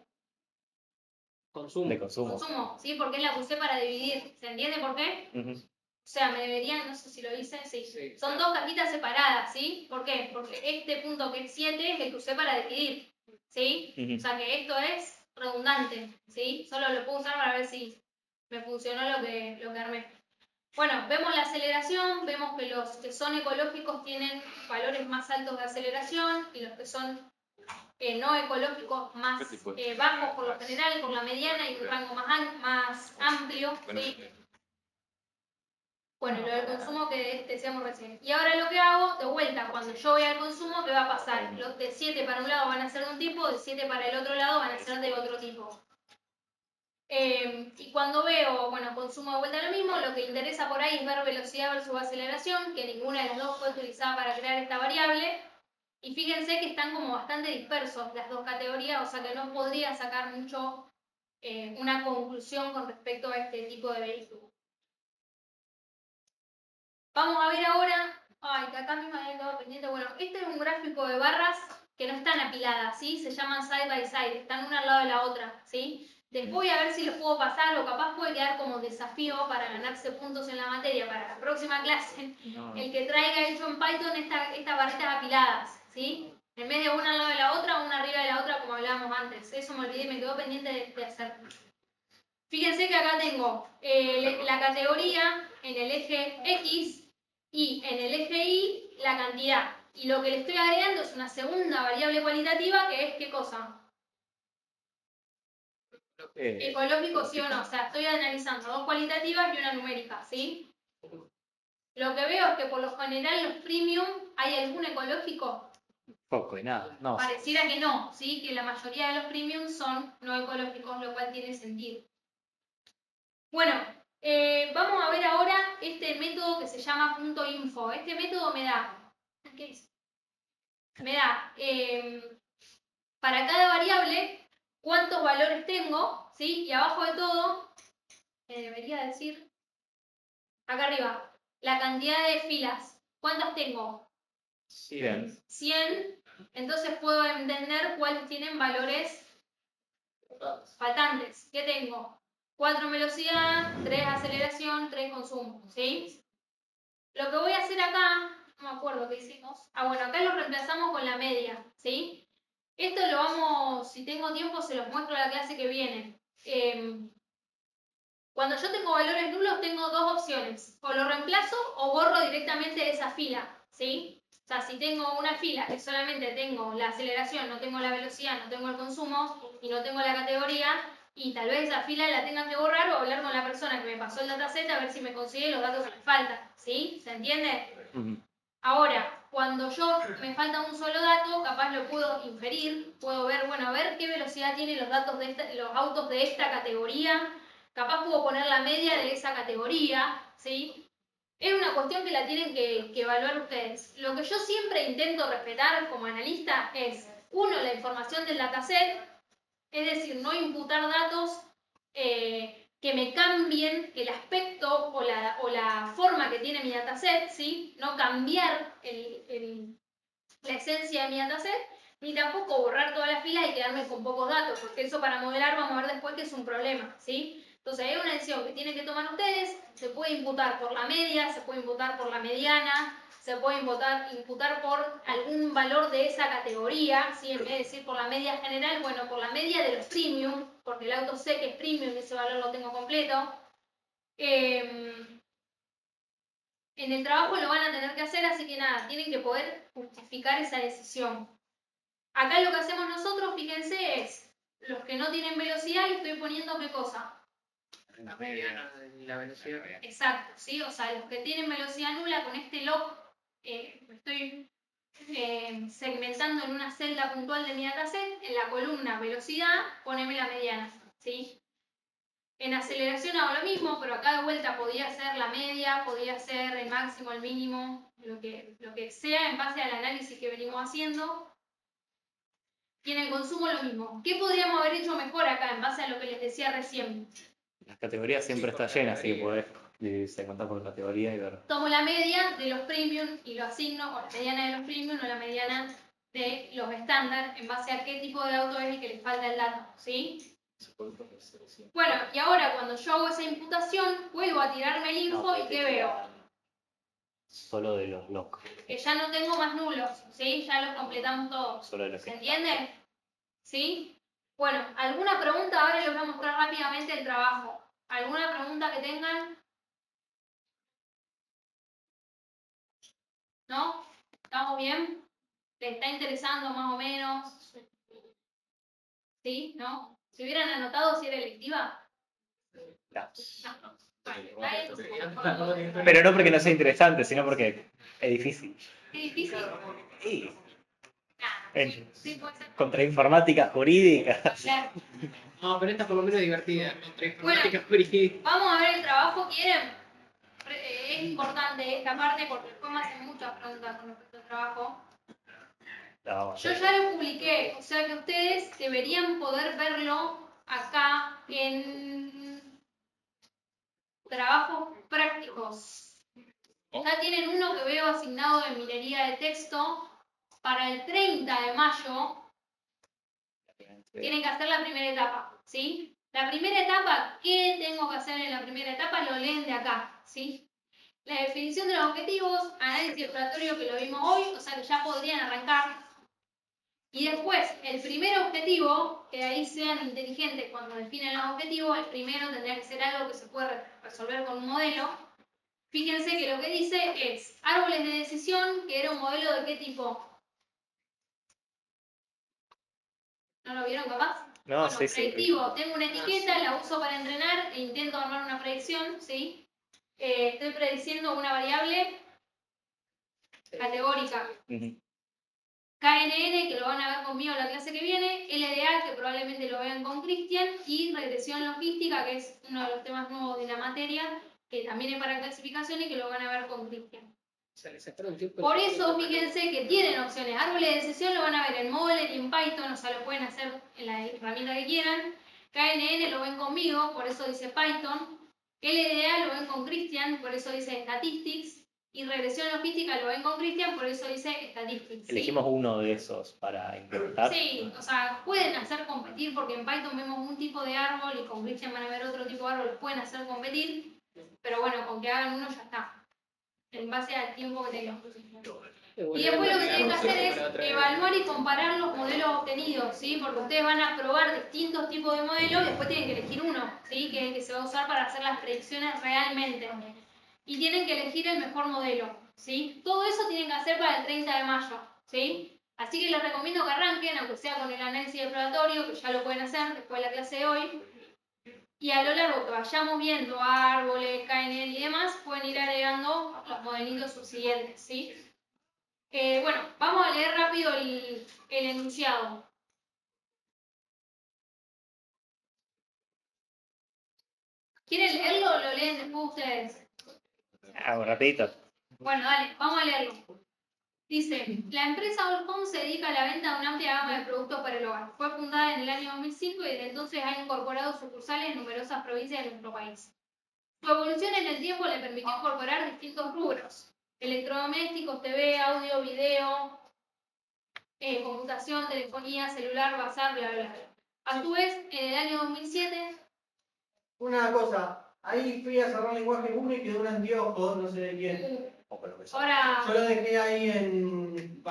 Consumo. De consumo. Consumo, ¿sí? Porque la puse para dividir. ¿Se entiende por qué? O sea, me deberían, no sé si lo hice, sí. Son dos cajitas separadas, ¿sí? ¿Por qué? Porque este punto que es 7 es el que usé para dividir, ¿sí? O sea que esto es redundante, ¿sí? Solo lo puedo usar para ver si me funcionó lo que armé. Bueno, vemos la aceleración, vemos que los que son ecológicos tienen valores más altos de aceleración y los que son no ecológicos más bajos por lo general, por la mediana y un rango más amplio, ¿sí? Bueno, lo del consumo que decíamos recién. Y ahora lo que hago, de vuelta, cuando yo voy al consumo, ¿qué va a pasar? Los de 7 para un lado van a ser de un tipo, de 7 para el otro lado van a ser de otro tipo. Y cuando veo, bueno, consumo de vuelta lo mismo, lo que interesa por ahí es ver velocidad versus aceleración, que ninguna de las dos fue utilizada para crear esta variable. Y fíjense que están como bastante dispersos las dos categorías, o sea que no podría sacar mucho una conclusión con respecto a este tipo de vehículo. Vamos a ver ahora, ay, que acá mismo había quedado pendiente, bueno, este es un gráfico de barras que no están apiladas, ¿sí? Se llaman side by side, están una al lado de la otra, ¿sí? Después voy a ver si los puedo pasar o capaz puede quedar como desafío para ganarse puntos en la materia para la próxima clase, el que traiga hecho en Python estas barritas apiladas, ¿sí? En vez de una al lado de la otra, una arriba de la otra como hablábamos antes, eso me olvidé, me quedó pendiente de hacer. Fíjense que acá tengo la categoría en el eje X y en el eje Y la cantidad. Y lo que le estoy agregando es una segunda variable cualitativa que es ¿qué cosa? Ecológico sí o no. O sea, estoy analizando dos cualitativas y una numérica, ¿sí? Lo que veo es que por lo general los premium, ¿hay algún ecológico? Poco y nada. No. Pareciera que no, ¿sí? Que la mayoría de los premium son no ecológicos, lo cual tiene sentido. Bueno, vamos a ver ahora este método que se llama .info. Este método me da, ¿qué es? Me da para cada variable cuántos valores tengo, ¿sí? Y abajo de todo, debería decir, acá arriba, la cantidad de filas. ¿Cuántas tengo? 100. 100. Entonces puedo entender cuáles tienen valores faltantes. ¿Qué tengo? 4 en velocidad, 3 aceleración, 3 consumo, ¿sí? Lo que voy a hacer acá, no me acuerdo qué hicimos. Ah, bueno, acá lo reemplazamos con la media, ¿sí? Esto lo vamos, si tengo tiempo, se los muestro en la clase que viene. Cuando yo tengo valores nulos, tengo dos opciones. O lo reemplazo o borro directamente esa fila, ¿sí? O sea, si tengo una fila que solamente tengo la aceleración, no tengo la velocidad, no tengo el consumo y no tengo la categoría, y tal vez esa fila la tenga que borrar o hablar con la persona que me pasó el dataset a ver si me consigue los datos que me faltan, ¿sí? ¿Se entiende? Ahora, cuando me falta un solo dato, capaz lo puedo inferir, puedo ver, bueno, a ver qué velocidad tienen los datos de los autos de esta categoría, capaz puedo poner la media de esa categoría, ¿sí? Es una cuestión que la tienen que evaluar ustedes. Lo que yo siempre intento respetar como analista es, uno, la información del dataset, es decir, no imputar datos que me cambien el aspecto o la forma que tiene mi dataset, ¿sí? No cambiar la esencia de mi dataset, ni tampoco borrar todas las filas y quedarme con pocos datos, porque eso para modelar vamos a ver después que es un problema, ¿sí? Entonces hay una decisión que tienen que tomar ustedes, se puede imputar por la media, se puede imputar por la mediana, se puede imputar por algún valor de esa categoría, ¿sí? En vez de decir por la media general, bueno, por la media de los premium, porque el auto sé que es premium, ese valor lo tengo completo. En el trabajo lo van a tener que hacer, así que nada, tienen que poder justificar esa decisión. Acá lo que hacemos nosotros, fíjense, es los que no tienen velocidad, le estoy poniendo ¿qué cosa? La mediana de la velocidad. Exacto, ¿sí? O sea, los que tienen velocidad nula, con este log, estoy segmentando en una celda puntual de mi dataset, en la columna velocidad, poneme la mediana, ¿sí? En aceleración hago lo mismo, pero acá de vuelta podría ser la media, podría ser el máximo, el mínimo, lo que sea en base al análisis que venimos haciendo. Y en el consumo lo mismo. ¿Qué podríamos haber hecho mejor acá en base a lo que les decía recién? Las categorías siempre están llenas, así que podés segmentar por categoría y ver. Tomo la media de los premium y lo asigno, o la mediana de los premium o la mediana de los estándar, en base a qué tipo de auto es el que les falta el dato, ¿sí? Bueno, y ahora cuando yo hago esa imputación, vuelvo a tirarme el info y ¿qué veo? Solo de los logs. Que ya no tengo más nulos, ¿sí? Ya los completamos todos. Solo de los ¿Se entiende? ¿Sí? Bueno, ¿alguna pregunta? Ahora les voy a mostrar rápidamente el trabajo. ¿Alguna pregunta que tengan? ¿No? ¿Estamos bien? ¿Les está interesando más o menos? ¿Sí? ¿No? ¿Se hubieran anotado si era electiva? No. No. Vale, Pero no porque no sea interesante, sino porque es difícil. ¿es difícil? Sí. Sí, sí, puede ser. Contra informática jurídica. Claro. No, pero esta por lo menos es divertida. Contra Bueno, informática jurídica. vamos a ver el trabajo, ¿quieren? Es importante esta parte porque después me hacen muchas preguntas con respecto al trabajo. No, Yo ya lo publiqué, o sea que ustedes deberían poder verlo acá en trabajos prácticos. Ya tienen uno que veo asignado de minería de texto. Para el 30 de mayo tienen que hacer la primera etapa, ¿sí? La primera etapa, ¿qué tengo que hacer en la primera etapa? Lo leen de acá, ¿sí? La definición de los objetivos, análisis exploratorio que lo vimos hoy, o sea que ya podrían arrancar. Y después, el primer objetivo, que ahí sean inteligentes cuando definen los objetivos, el primero tendría que ser algo que se puede resolver con un modelo. Fíjense que lo que dice es árboles de decisión, que era un modelo de qué tipo. ¿No lo vieron capaz? No, bueno, sí, sí. predictivo. Tengo una etiqueta, la uso para entrenar e intento armar una predicción, ¿sí? Estoy prediciendo una variable categórica. KNN, que lo van a ver conmigo la clase que viene, LDA, que probablemente lo vean con Cristian, y regresión logística, que es uno de los temas nuevos de la materia, que también es para clasificación y que lo van a ver con Cristian. Por eso, fíjense que tienen opciones. Árboles de decisión lo van a ver en Modeler y en Python, o sea, lo pueden hacer en la herramienta que quieran. KNN lo ven conmigo, por eso dice Python. LDA lo ven con Cristian, por eso dice Statistics. Y regresión logística lo ven con Cristian, por eso dice Statistics. ¿Sí? Elegimos uno de esos para implementar. Sí, o sea, pueden hacer competir, porque en Python vemos un tipo de árbol y con Cristian van a ver otro tipo de árbol, los pueden hacer competir. Pero bueno, con que hagan uno ya está. En base al tiempo que tengan. Y después lo que tienen que hacer es evaluar y comparar los modelos obtenidos, ¿sí? Porque ustedes van a probar distintos tipos de modelos y después tienen que elegir uno, ¿sí? Que es el que se va a usar para hacer las predicciones realmente. Y tienen que elegir el mejor modelo, ¿sí? Todo eso tienen que hacer para el 30 de mayo, ¿sí? Así que les recomiendo que arranquen, aunque sea con el análisis exploratorio, que ya lo pueden hacer después de la clase de hoy. Y a lo largo que vayamos viendo árboles, KNN y demás, pueden ir agregando los modelitos subsiguientes, ¿sí? Bueno, vamos a leer rápido el enunciado. ¿Quieren leerlo o lo leen después ustedes? Un ratito. Bueno, dale, vamos a leerlo. Dice, la empresa Allcom se dedica a la venta de una amplia gama de productos para el hogar. Fue fundada en el año 2005 y desde entonces ha incorporado sucursales en numerosas provincias de nuestro país. Su evolución en el tiempo le permitió incorporar distintos rubros: electrodomésticos, TV, audio, video, computación, telefonía, celular, bazar, bla, bla, bla. A su vez, en el año 2007... Una cosa, ahí fui a cerrar lenguaje 1 y quedó un anteojo, no sé de quién. Ahora... Yo lo dejé ahí en...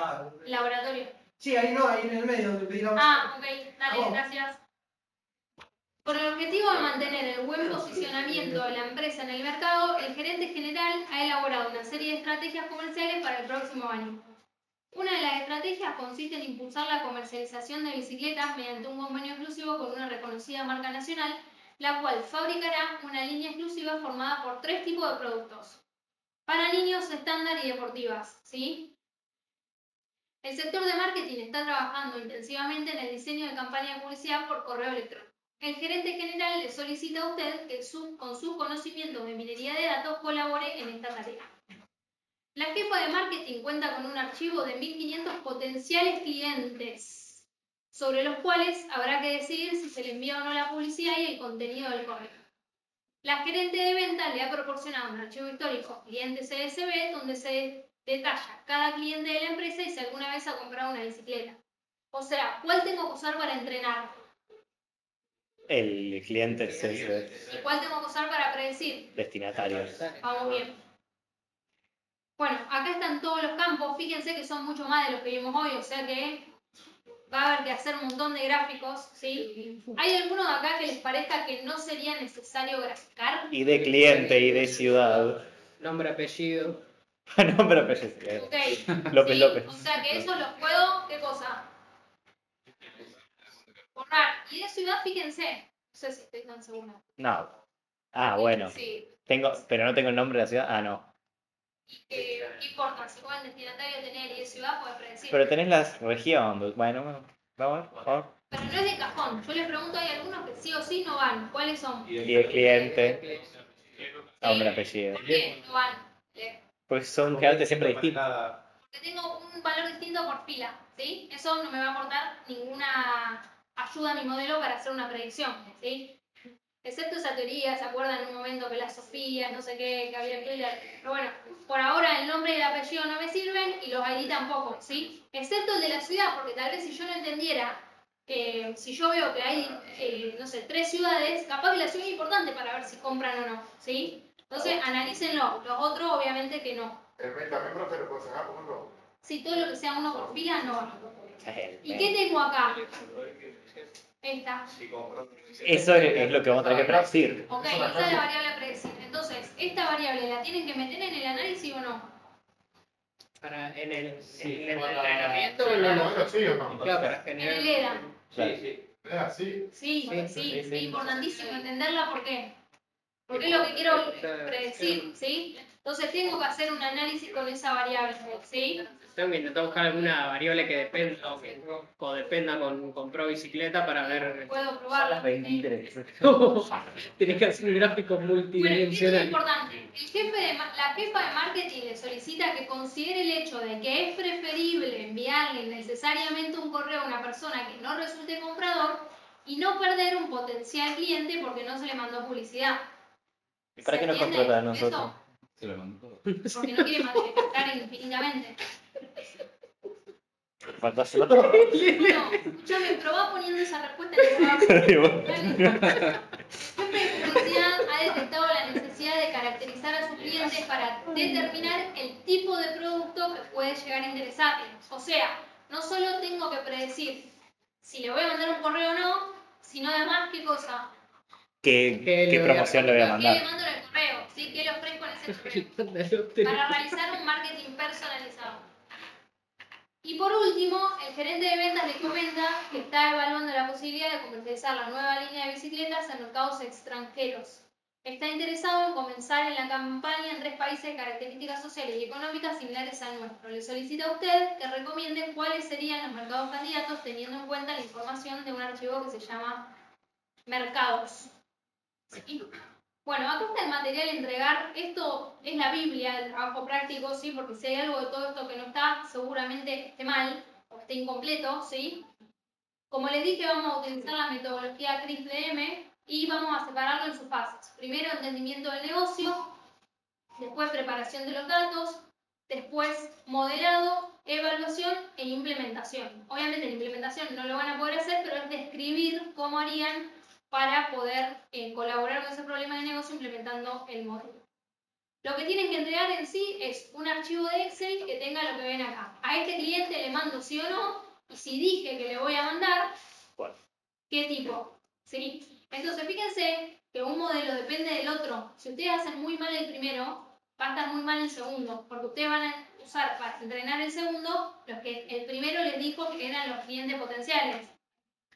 laboratorio. Sí, ahí no, ahí en el medio donde pedí la... Ah, ok, dale, gracias. Con el objetivo de mantener el buen posicionamiento de la empresa en el mercado, el gerente general ha elaborado una serie de estrategias comerciales para el próximo año. Una de las estrategias consiste en impulsar la comercialización de bicicletas mediante un convenio exclusivo con una reconocida marca nacional, la cual fabricará una línea exclusiva formada por 3 tipos de productos. Para niños, estándar y deportivas, ¿sí? El sector de marketing está trabajando intensivamente en el diseño de campañas de publicidad por correo electrónico. El gerente general le solicita a usted que con sus conocimientos de minería de datos colabore en esta tarea. La jefa de marketing cuenta con un archivo de 1500 potenciales clientes, sobre los cuales habrá que decidir si se le envía o no la publicidad y el contenido del correo. La gerente de venta le ha proporcionado un archivo histórico cliente CSV donde se detalla cada cliente de la empresa y si alguna vez ha comprado una bicicleta. O sea, ¿cuál tengo que usar para entrenar? El cliente es ¿Y cuál tengo que usar para predecir? destinatario. Vamos bien. Bueno, acá están todos los campos. Fíjense que son mucho más de los que vimos hoy, o sea que va a haber que hacer un montón de gráficos, ¿sí? ¿Hay alguno de acá que les parezca que no sería necesario graficar? Y de cliente y de ciudad. Nombre, apellido. Nombre, apellido. Ok. López, sí, López. O sea que eso los puedo, ¿qué cosa? Borrar. Y de ciudad, fíjense, no sé si estoy tan segura. No. Ah, bueno. Sí. Pero no tengo el nombre de la ciudad. Ah, no. ¿Qué importa? Si pueden destinatario tener y de ciudad, puedes predecir. Pero tenés la región. Bueno, vamos a ver, por favor. Pero no es de cajón. Yo les pregunto, hay algunos que sí o sí no van. ¿Cuáles son? Y el cliente. Nombre, apellido. ¿Por qué no van? Porque son generalmente siempre distintos. Porque tengo un valor distinto por fila, ¿sí? Eso no me va a aportar ninguna ayuda a mi modelo para hacer una predicción, ¿sí? Excepto esa teoría, ¿se acuerdan en un momento que las Sofías, no sé qué, que había que... Pero bueno, por ahora el nombre y el apellido no me sirven y los ID tampoco, ¿sí? Excepto el de la ciudad, porque tal vez si yo no entendiera que si yo veo que hay, no sé, 3 ciudades, capaz que la ciudad es importante para ver si compran o no, ¿sí? Entonces, analícenlo. Los otros, obviamente que no. ¿También, profe, lo puedes sacar, por ejemplo? Si todo lo que sea uno por fila, no va. ¿Y qué tengo acá? Esta. Eso es lo que vamos a tener que predecir. Ok, esa es la variable a predecir. Entonces, ¿esta variable la tienen que meter en el análisis o no? ¿En el entrenamiento o en el...? ¿Sí o no? Claro, para En generar... el EDA. Sí. Sí, importantísimo entenderla. ¿Por qué? Porque es lo que quiero predecir, ¿sí? Entonces tengo que hacer un análisis con esa variable, ¿sí? Tengo que intentar buscar alguna variable que dependa o que codependa con Pro Bicicleta para ver... Puedo probarlo. 23. Tienes que hacer un gráfico Bueno, esto es multidimensional. importante. La jefa de marketing le solicita que considere el hecho de que es preferible enviarle necesariamente un correo a una persona que no resulte comprador y no perder un potencial cliente porque no se le mandó publicidad. ¿Y para qué nos contrata a nosotros? Se lo mandó. Porque no quiere gastar infinitamente. Falta hacerlo todo. No, escúchame, probá poniendo esa respuesta en el trabajo. Jefe de publicidad ha detectado la necesidad de caracterizar a sus clientes para determinar el tipo de producto que puede llegar a interesarle. O sea, no solo tengo que predecir si le voy a mandar un correo o no, sino además qué cosa. ¿Qué promoción le voy a ¿Qué mandar? le mando en el correo? ¿Sí? ¿Qué le ofrezco en ese correo? Para realizar un marketing personalizado. Y por último, el gerente de ventas le comenta que está evaluando la posibilidad de comercializar la nueva línea de bicicletas en mercados extranjeros. Está interesado en comenzar en la campaña en 3 países de características sociales y económicas similares al nuestro. Le solicita a usted que recomiende cuáles serían los mercados candidatos teniendo en cuenta la información de un archivo que se llama Mercados. ¿Sí? Bueno, acá está el material a entregar. Esto es la Biblia del trabajo práctico, ¿sí? Porque si hay algo de todo esto que no está, seguramente esté mal o esté incompleto, ¿sí? Como les dije, vamos a utilizar la metodología CRISP-DM y vamos a separarlo en sus fases. Primero, entendimiento del negocio, después preparación de los datos, después modelado, evaluación e implementación. Obviamente la implementación no lo van a poder hacer, pero es describir cómo harían para poder colaborar con ese problema de negocio implementando el modelo. Lo que tienen que entregar en sí es un archivo de Excel que tenga lo que ven acá. A este cliente le mando sí o no, y si dije que le voy a mandar, ¿qué tipo? ¿Sí? Entonces fíjense que un modelo depende del otro. Si ustedes hacen muy mal el primero, va a estar muy mal el segundo, porque ustedes van a usar para entrenar el segundo los que el primero les dijo que eran los clientes potenciales.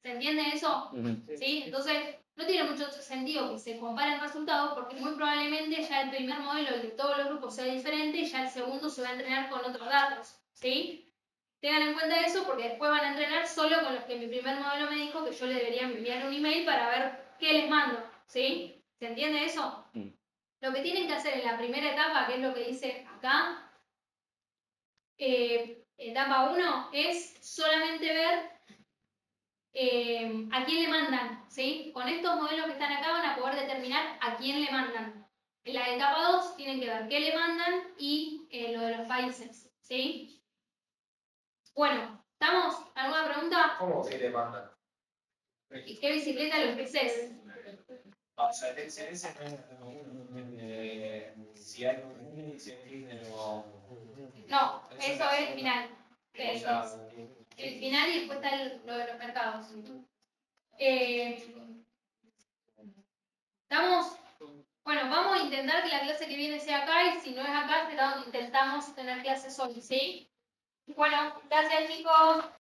¿Se entiende eso? ¿Sí? Entonces, no tiene mucho sentido que se comparen resultados porque muy probablemente ya el primer modelo, el de todos los grupos, sea diferente y ya el segundo se va a entrenar con otros datos. ¿Sí? Tengan en cuenta eso porque después van a entrenar solo con los que mi primer modelo me dijo que yo le debería enviar un email para ver qué les mando. ¿Sí? ¿Se entiende eso? Lo que tienen que hacer en la primera etapa, que es lo que dice acá, etapa 1, es solamente ver a quién le mandan, ¿sí? Con estos modelos que están acá van a poder determinar a quién le mandan. En la etapa 2 tienen que ver qué le mandan y lo de los países, ¿sí? Bueno, ¿estamos? ¿Alguna pregunta? ¿Cómo que le mandan? ¿Y qué bicicleta le ofreces? O sea, ese si hay un índice No, eso es final. El final y después está lo de los mercados. ¿Estamos? Bueno, vamos a intentar que la clase que viene sea acá y si no es acá, será donde intentamos tener clases hoy, ¿sí? Bueno, gracias chicos.